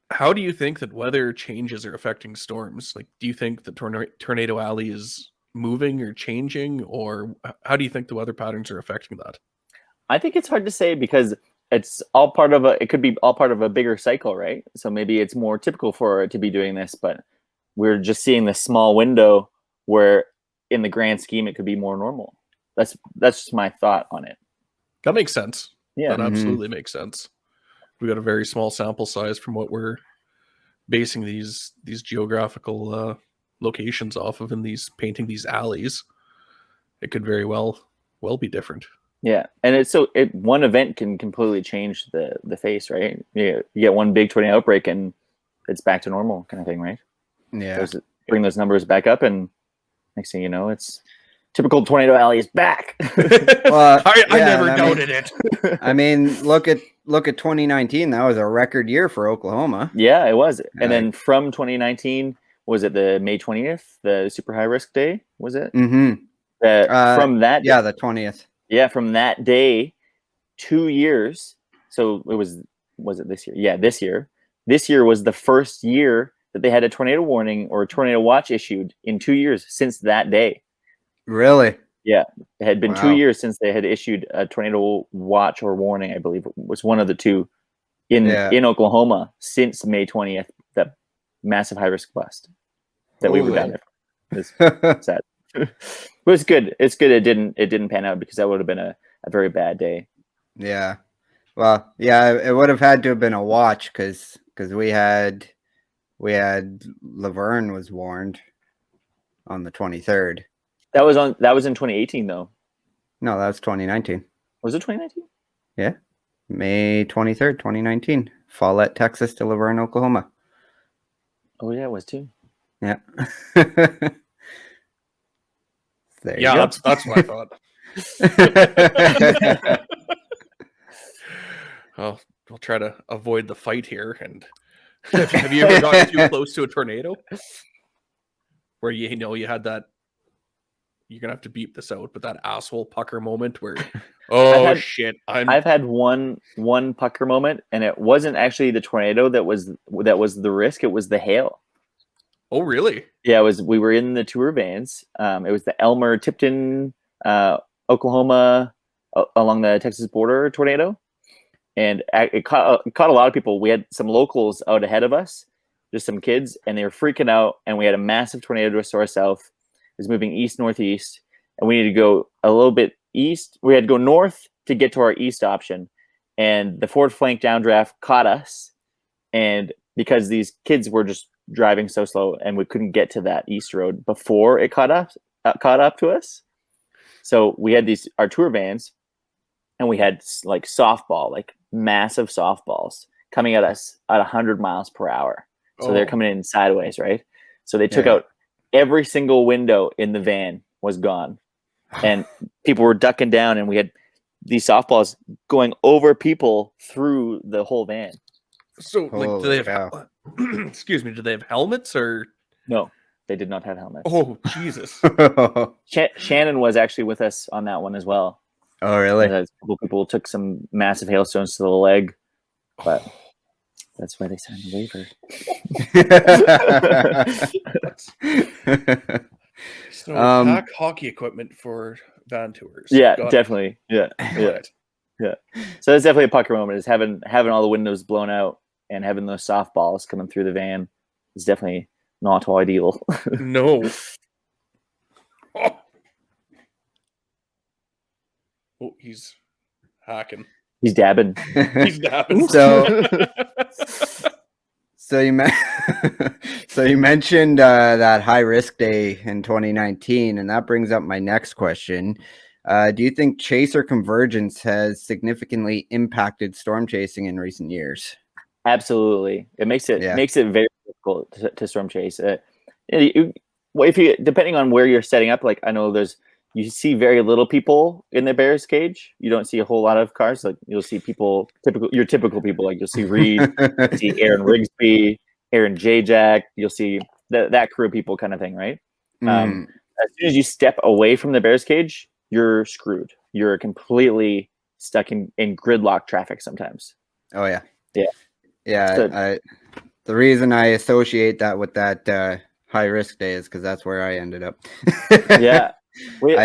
How do you think that weather changes are affecting storms? Like, do you think the Tornado Alley is moving or changing, or how do you think the weather patterns are affecting that? I think it's hard to say because it's all part of it could be all part of a bigger cycle, right? So maybe it's more typical for it to be doing this, but we're just seeing this small window where in the grand scheme it could be more normal. That's just my thought on it. That makes sense. Yeah. That absolutely makes sense. We got a very small sample size from what we're basing these geographical locations off of, in painting these alleys. It could very well be different. Yeah, and one event can completely change the face, right? You get one big tornado outbreak and it's back to normal kind of thing, right? Yeah. Bring those numbers back up, and next thing you know, it's typical Tornado Alley is back. Well, I never doubted it. I mean, look at 2019. That was a record year for Oklahoma. Yeah, it was. And then from 2019, was it the May 20th, the super high risk day? Was it? Mm-hmm. From that day, the 20th. Yeah, from that day, 2 years. So it was it this year? Yeah, this year. This year was the first year that they had a tornado warning or a tornado watch issued in 2 years since that day. Really? Yeah, it had been Wow. 2 years since they had issued a tornado watch or warning. I believe it was one of the two in Oklahoma since May 20th. That massive high risk blast that we were down there. It's sad. But it's good. It's good. It didn't pan out because that would have been a very bad day. Yeah. Well, yeah, it would have had to have been a watch because we had Laverne was warned on the 23rd. That was in 2018 though. No, that was 2019. Was it 2019? Yeah. May 23rd, 2019. Follett, Texas to Laverne, Oklahoma. Oh yeah, it was too. Yeah. There Yeah, you go. that's what I thought. Oh, we'll try to avoid the fight here. And have you ever gotten too close to a tornado? Where you know you had that, you're gonna have to beep this out, but that asshole pucker moment where, I've had one pucker moment, and it wasn't actually the tornado that was the risk. It was the hail. Oh, really? Yeah, we were in the tour vans. It was the Elmer Tipton, Oklahoma, along the Texas border tornado, and it caught a lot of people. We had some locals out ahead of us, just some kids, and they were freaking out. And we had a massive tornado to our south. It was moving east northeast, and we needed to go a little bit east. We had to go north to get to our east option, and the forward flank downdraft caught us. And because these kids were just driving so slow, and we couldn't get to that east road before it caught up to us. So we had our tour vans, and we had like massive softballs coming at us at 100 miles per hour. So they're coming in sideways, right? So they took out every single window in the van was gone, and people were ducking down, and we had these softballs going over people through the whole van. So, like, do they have? Excuse me. Do they have helmets or? No, they did not have helmets. Oh, Jesus! Shannon was actually with us on that one as well. Oh, really? A couple people took some massive hailstones to the leg, but that's why they signed the waiver. So pack hockey equipment for van tours. Yeah, definitely. Yeah. So that's definitely a pucker moment. Is having all the windows blown out and having those softballs coming through the van is definitely not ideal. No. Oh, he's hacking. He's dabbing. He's dabbing. So you mentioned that high risk day in 2019, and that brings up my next question. Do you think chaser convergence has significantly impacted storm chasing in recent years? Absolutely. It makes it very difficult to storm chase. If you depending on where you're setting up, like I know you see very little people in the bear's cage. You don't see a whole lot of cars. Like you'll see people, your typical people. Like you'll see Reed, see Aaron Rigsby, Aaron J-Jack. You'll see that crew of people, kind of thing, right? As soon as you step away from the bear's cage, you're screwed. You're completely stuck in gridlock traffic sometimes. Oh yeah. So, the reason I associate that with that high risk day is because that's where I ended up. Yeah. We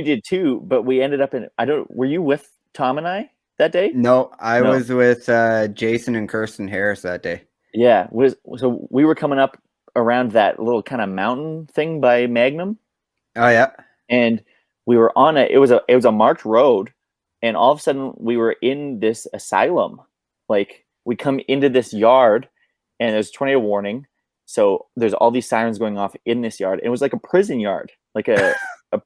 did too, but we ended up in, were you with Tom and I that day? No, I was with Jason and Kirsten Harris that day. Yeah. So we were coming up around that little kind of mountain thing by Magnum. Oh yeah. And we were on it was a marked road, and all of a sudden we were in this asylum. Like we come into this yard and there's a tornado warning. So there's all these sirens going off in this yard. It was like a prison yard, like a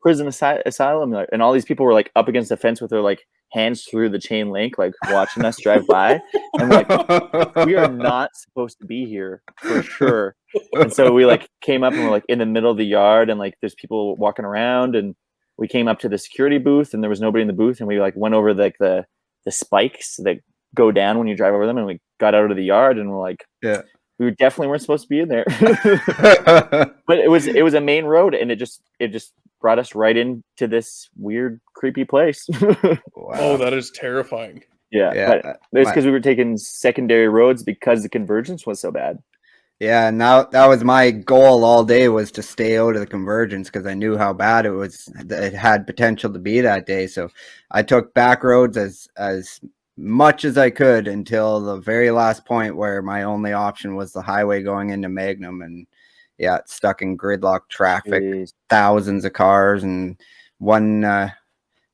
prison asylum yard. And all these people were like up against the fence with their like hands through the chain link, like watching us drive by. And we're like, we are not supposed to be here for sure. And so we like came up and we're like in the middle of the yard, and like there's people walking around, and we came up to the security booth and there was nobody in the booth, and we like went over like the spikes that go down when you drive over them, and we got out of the yard and we're like, yeah. We definitely weren't supposed to be in there. But it was a main road, and it just brought us right into this weird, creepy place. Wow. Oh, that is terrifying. Yeah, but it's because we were taking secondary roads because the convergence was so bad. Yeah, and that was my goal all day, was to stay out of the convergence because I knew how bad it was. It had potential to be that day, so I took back roads as much as I could until the very last point where my only option was the highway going into Magnum, and yeah, it's stuck in gridlock traffic, thousands of cars, and one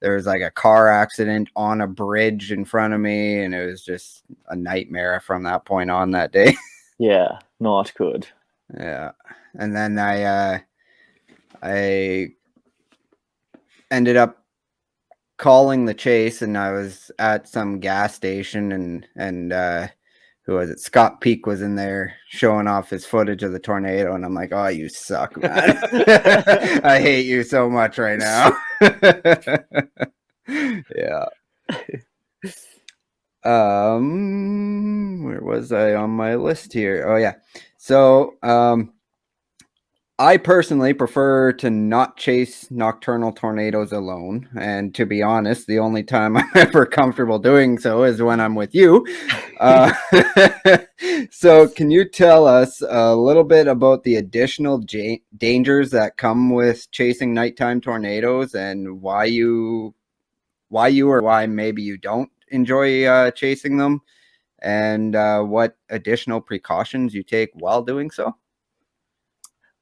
there was like a car accident on a bridge in front of me, and it was just a nightmare from that point on that day. Yeah, not good. Yeah, and then I ended up calling the chase, and I was at some gas station, and who was it? Scott Peak was in there showing off his footage of the tornado, and I'm like, "Oh, you suck, man! I hate you so much right now." Yeah. Where was I on my list here? Oh yeah. So I personally prefer to not chase nocturnal tornadoes alone. And to be honest, the only time I'm ever comfortable doing so is when I'm with you. So can you tell us a little bit about the additional dangers that come with chasing nighttime tornadoes, and why you or why maybe you don't enjoy chasing them, and what additional precautions you take while doing so?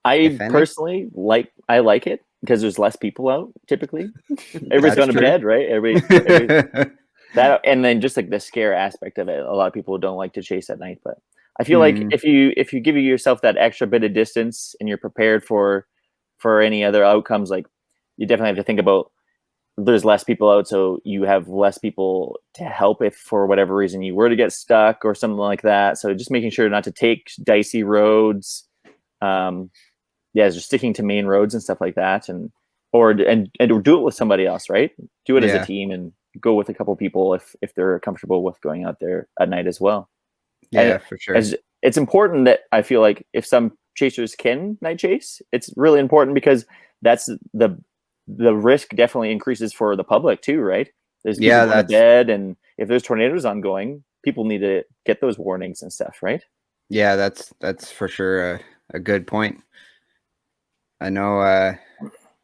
I personally like it because there's less people out typically. Everybody's gone to bed, right? Everybody that, and then just like the scare aspect of it. A lot of people don't like to chase at night, but I feel like if you give yourself that extra bit of distance and you're prepared for any other outcomes, like you definitely have to think about there's less people out, so you have less people to help if for whatever reason you were to get stuck or something like that. So just making sure not to take dicey roads. Just sticking to main roads and stuff like that, or do it with somebody else, right? Do it as a team and go with a couple people if they're comfortable with going out there at night as well. Yeah, for sure. It's important that I feel like if some chasers can night chase, it's really important because that's the risk definitely increases for the public too, right? There's people going to bed, and if there's tornadoes ongoing, people need to get those warnings and stuff, right? Yeah, that's for sure a good point. I know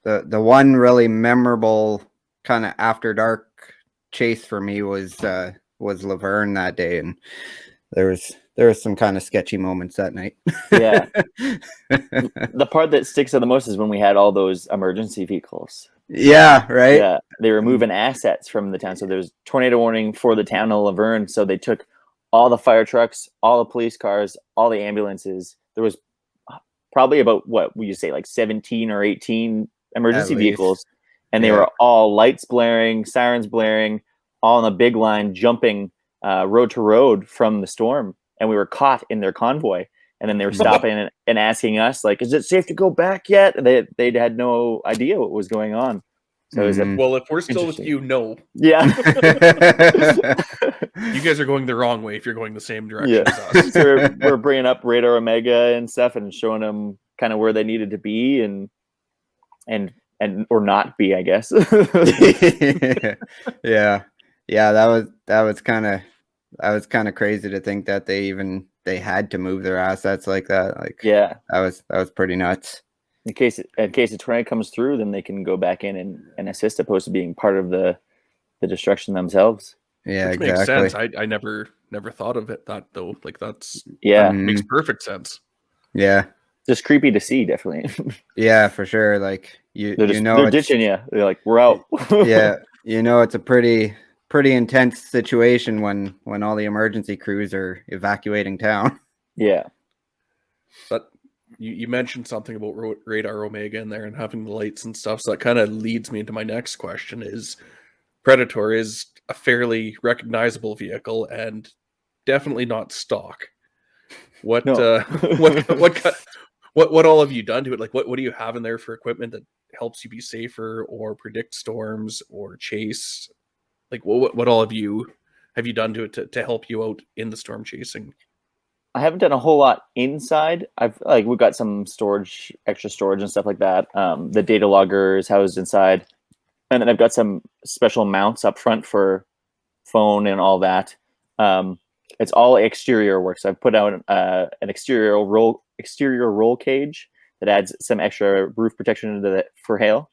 the one really memorable kind of after dark chase for me was Laverne that day, and there was some kind of sketchy moments that night. Yeah. The part that sticks out the most is when we had all those emergency vehicles. Yeah, right. Yeah, they were moving assets from the town, so there's tornado warning for the town of Laverne. So they took all the fire trucks, all the police cars, all the ambulances. There was probably about, what would you say, like 17 or 18 emergency vehicles, and they were all lights blaring, sirens blaring, all on a big line, jumping road to road from the storm, and we were caught in their convoy. And then they were stopping and asking us, like, "Is it safe to go back yet?" They had no idea what was going on. So well, if we're still with you, no. Yeah. You guys are going the wrong way if you're going the same direction as us. So we're bringing up Radar Omega and stuff and showing them kind of where they needed to be and or not be, I guess. Yeah, that was kind of crazy to think that they had to move their assets like that. Like, yeah, that was pretty nuts. In case a tornado comes through, then they can go back in and assist, opposed to being part of the destruction themselves. Yeah, which exactly. Makes sense. I never thought of it that though. Like that makes perfect sense. Yeah, just creepy to see, definitely. Yeah, for sure. Like they're ditching you. They're like, we're out. Yeah, it's a pretty intense situation when all the emergency crews are evacuating town. Yeah, but you mentioned something about Radar Omega in there and having the lights and stuff, so that kind of leads me into my next question. Is Predator is a fairly recognizable vehicle and definitely not stock. What what all have you done to it? Like what do you have in there for equipment that helps you be safer or predict storms or chase? Like what all have you done to it to help you out in the storm chasing? I haven't done a whole lot inside. We've got some extra storage and stuff like that. The data logger is housed inside, and then I've got some special mounts up front for phone and all that. It's all exterior work. So I've put out an exterior roll cage that adds some extra roof protection for hail.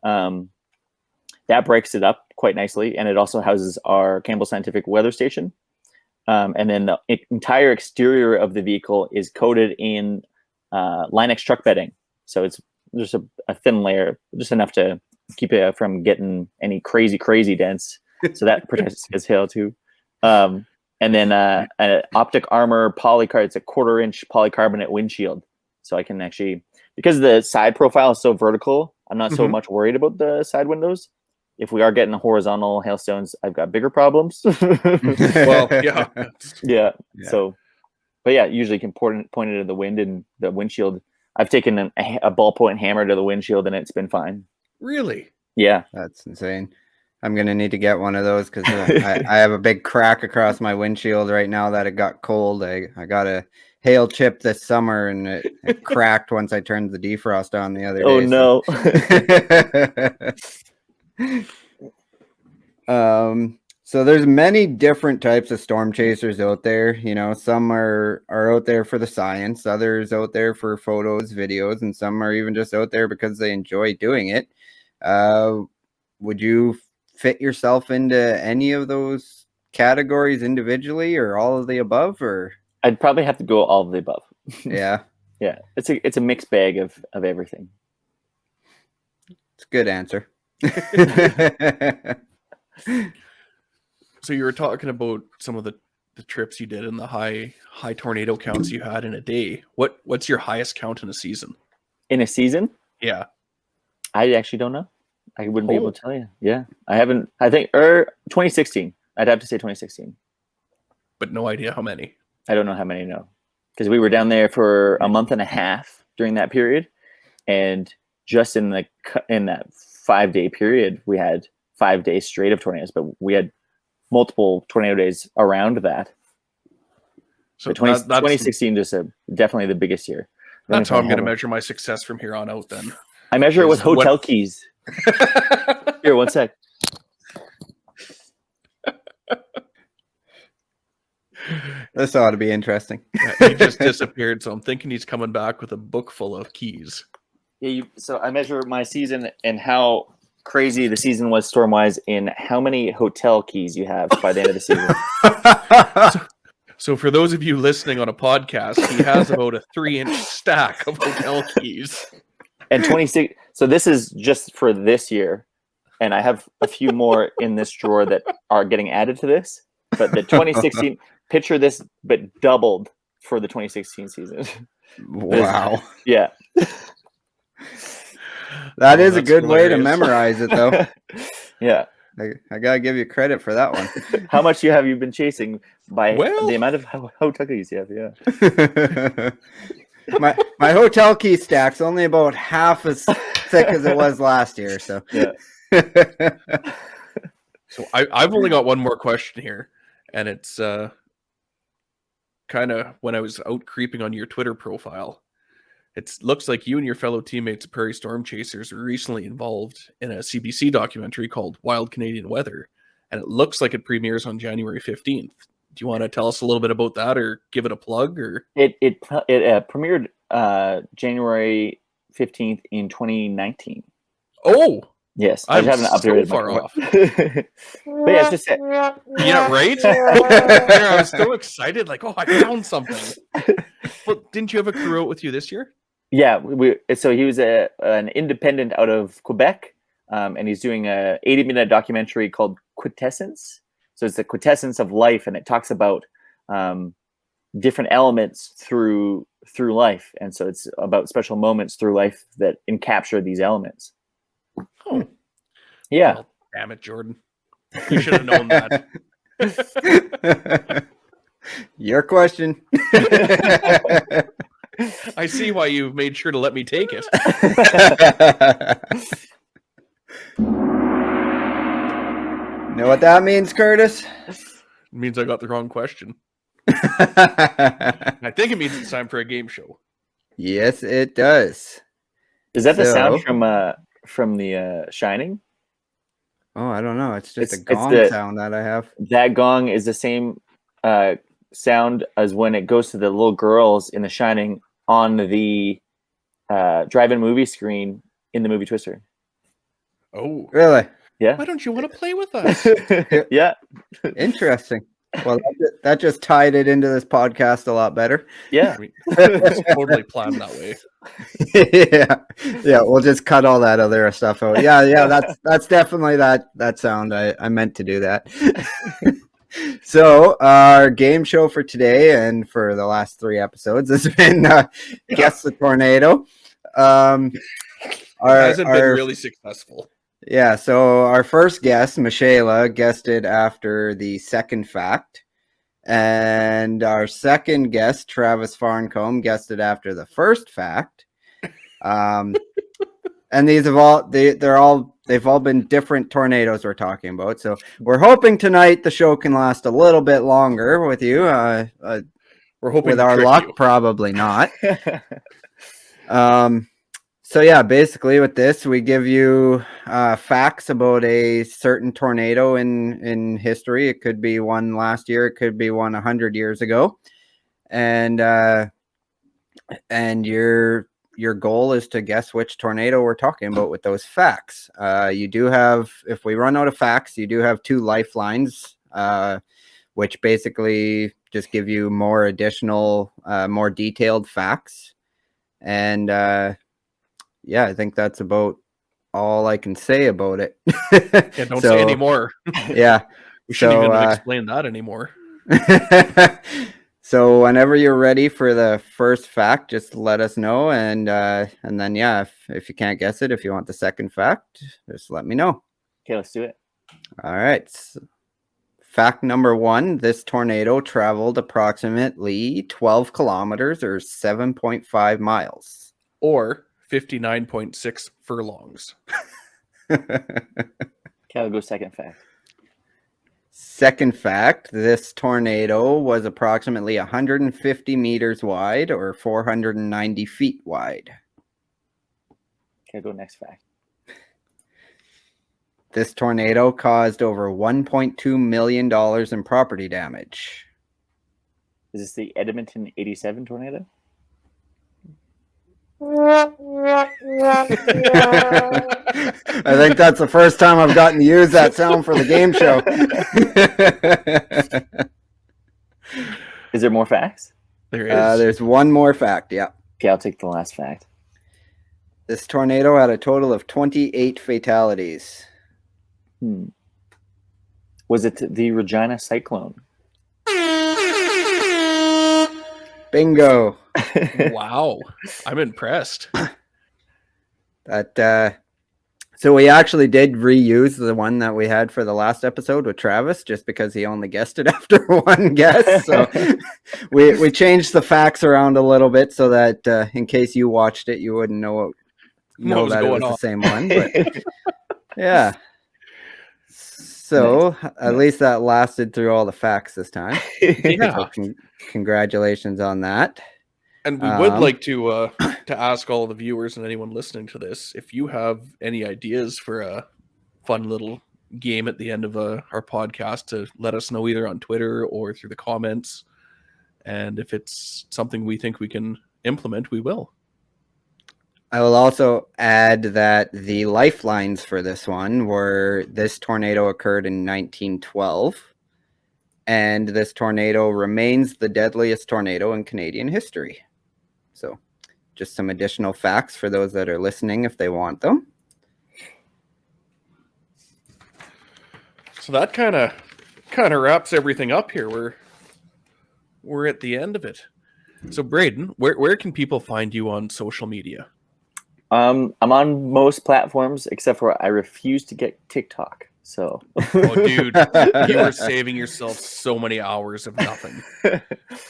That breaks it up quite nicely, and it also houses our Campbell Scientific weather station. And then the entire exterior of the vehicle is coated in Line-X truck bedding. So it's just a thin layer, just enough to keep it from getting any crazy dents. So that protects his hail too. And then an optic armor polycarbonate. It's a 1/4-inch polycarbonate windshield. So I can actually, because the side profile is so vertical, I'm not so much worried about the side windows. If we are getting horizontal hailstones, I've got bigger problems. Well, yeah. So, but yeah, usually you can point it at the wind and the windshield. I've taken a ballpoint hammer to the windshield and it's been fine. Really? Yeah. That's insane. I'm going to need to get one of those because I have a big crack across my windshield right now that it got cold. I got a hail chip this summer and it cracked once I turned the defrost on the other day. Oh, no. So there's many different types of storm chasers out there. You know, some are out there for the science, others out there for photos, videos, and some are even just out there because they enjoy doing it. Would you fit yourself into any of those categories individually, or all of the above? Or I'd probably have to go all of the above. Yeah. Yeah. It's a mixed bag of everything. It's a good answer. So you were talking about some of the trips you did and the high tornado counts you had in a day. What's your highest count in a season? In a season? Yeah. I actually don't know. I wouldn't be able to tell you. Yeah. I haven't, I think, 2016. I'd have to say 2016. But no idea how many. I don't know how many, no. Because we were down there for a month and a half during that period. And just in that 5-day period, we had 5 days straight of tornadoes, but we had multiple tornado days around that. So 2016 just definitely the biggest year. That's how I'm going to measure my success from here on out then. I measure it with hotel keys. Here, one sec. This ought to be interesting. Yeah, he just disappeared, so I'm thinking he's coming back with a book full of keys. Yeah, so I measure my season and how crazy the season was storm-wise in how many hotel keys you have by the end of the season. So for those of you listening on a podcast, he has about a 3-inch stack of hotel keys. And 26. So this is just for this year, and I have a few more in this drawer that are getting added to this. But the 2016, picture this, but doubled for the 2016 season. Wow. Yeah. That is a good way to memorize it, though. Yeah. I gotta give you credit for that one. How much have you been chasing by the amount of hotel keys you have? Yeah. my hotel key stack's only about half as thick as it was last year. So yeah. So I've only got one more question here, and it's kind of when I was out creeping on your Twitter profile. It looks like you and your fellow teammates at Prairie Storm Chasers were recently involved in a CBC documentary called Wild Canadian Weather, and it looks like it premieres on January 15th. Do you want to tell us a little bit about that, or give it a plug? Or it premiered January 15th in 2019. Oh, yes, I haven't updated so far off. But yeah, it's just yeah, right. I was so excited, like, oh, I found something. Well, didn't you have a crew out with you this year? Yeah, so he was an independent out of Quebec, and he's doing a 80-minute documentary called Quintessence. So it's the quintessence of life, and it talks about different elements through life, and so it's about special moments through life that encapture these elements. Oh, yeah. Well, damn it, Jordan! You should have known that. Your question. I see why you've made sure to let me take it. Know what that means, Curtis? It means I got the wrong question. I think it means it's time for a game show. Yes, it does. Is that the sound from The Shining? Oh, I don't know. It's just a It's gong sound that I have. That gong is the same sound as when it goes to the little girls in The Shining on the drive-in movie screen in the movie Twister. Oh, Really? Yeah. why don't you want to play with us? Yeah. Interesting. Well, that just tied it into this podcast a lot better. Yeah. I mean, it's totally planned that way. Yeah. We'll just cut all that other stuff out. Yeah. That's definitely that sound. I meant to do that. So our game show for today and for the last 3 episodes has been Guess the Tornado. It hasn't been really successful. Yeah, so our first guest, Michaela, guessed it after the second fact. And our second guest, Travis Farncombe, guessed it after the first fact. And these have they've all been different tornadoes we're talking about. So we're hoping tonight the show can last a little bit longer with you. We're hoping with our luck, probably not. So yeah, basically with this, we give you facts about a certain tornado in history. It could be one last year, it could be one 100 years ago, and your goal is to guess which tornado we're talking about with those facts. You do have, if we run out of facts, you do have 2 lifelines, which basically just give you more additional, more detailed facts, and yeah, I think that's about all I can say about it. Yeah, don't say anymore. Yeah. We shouldn't even explain that anymore. So whenever you're ready for the first fact, just let us know. And then, yeah, if you can't guess it, if you want the second fact, just let me know. Okay, let's do it. All right. Fact number 1, this tornado traveled approximately 12 kilometers or 7.5 miles. Or 59.6 furlongs. Okay, I'll go second fact. Second fact, this tornado was approximately 150 meters wide or 490 feet wide. Okay, I'll go next fact. This tornado caused over $1.2 million in property damage. Is this the Edmonton 87 tornado? I think that's the first time I've gotten to use that sound for the game show. Is there more facts? There is. There's one more fact, yeah. Okay, I'll take the last fact. This tornado had a total of 28 fatalities. Was it the Regina cyclone? Bingo. Wow. I'm impressed. So we actually did reuse the one that we had for the last episode with Travis, just because he only guessed it after one guess. So we changed the facts around a little bit so that in case you watched it, you wouldn't know that it was the same one. But yeah. So at least that lasted through all the facts this time. Yeah. So congratulations on that. And we would like to ask all the viewers and anyone listening to this, if you have any ideas for a fun little game at the end of our podcast, to let us know either on Twitter or through the comments. And if it's something we think we can implement, we will. I will also add that the lifelines for this one were this tornado occurred in 1912, and this tornado remains the deadliest tornado in Canadian history. So just some additional facts for those that are listening if they want them. So that kind of wraps everything up here. We're at the end of it. So Braydon, where can people find you on social media? I'm on most platforms except for I refuse to get TikTok. So, oh, dude, you are saving yourself so many hours of nothing.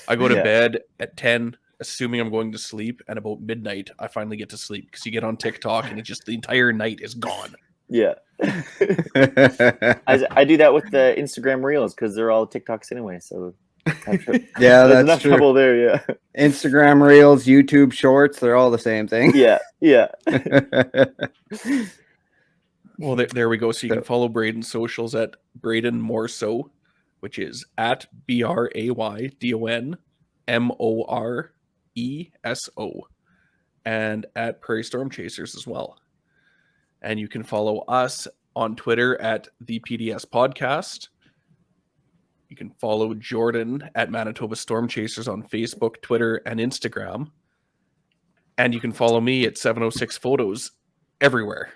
I go to bed at 10, assuming I'm going to sleep, and about midnight, I finally get to sleep because you get on TikTok and it's just the entire night is gone. Yeah. I do that with the Instagram Reels because they're all TikToks anyway. So, yeah, that's enough true. trouble there. Yeah. Instagram Reels, YouTube Shorts, they're all the same thing. Yeah. Well, there we go. So you can follow Braydon's socials at Braydon Morisseau, which is at BraydonMoreso, and at Prairie Storm Chasers as well. And you can follow us on Twitter at the PDS Podcast. You can follow Jordan at Manitoba Storm Chasers on Facebook, Twitter, and Instagram. And you can follow me at 706 Photos everywhere.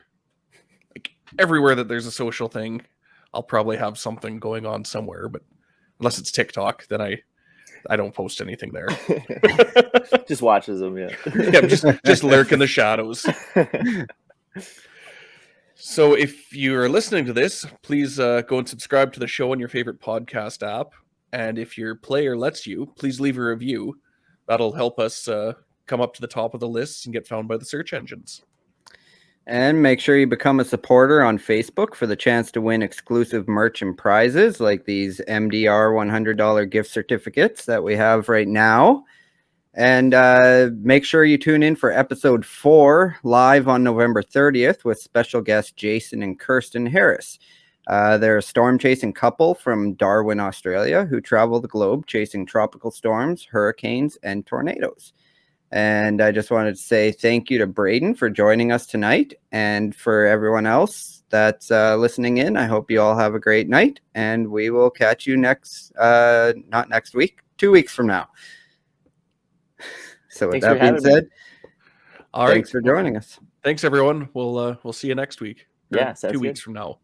Like everywhere that there's a social thing, I'll probably have something going on somewhere. But unless it's TikTok, then I don't post anything there. Just watches them, yeah. Yeah, just lurk in the shadows. So if you're listening to this, please go and subscribe to the show on your favorite podcast app. And if your player lets you, please leave a review. That'll help us come up to the top of the lists and get found by the search engines. And make sure you become a supporter on Facebook for the chance to win exclusive merch and prizes like these MDR $100 gift certificates that we have right now. And make sure you tune in for episode 4 live on November 30th with special guests Jason and Kirsten Harris. They're a storm chasing couple from Darwin, Australia, who travel the globe chasing tropical storms, hurricanes, and tornadoes. And I just wanted to say thank you to Braydon for joining us tonight. And for everyone else that's listening in, I hope you all have a great night. And we will catch you not next week, 2 weeks from now. So with that being said, thanks for joining us. Thanks, everyone. We'll see you next week. Yeah, 2 weeks from now.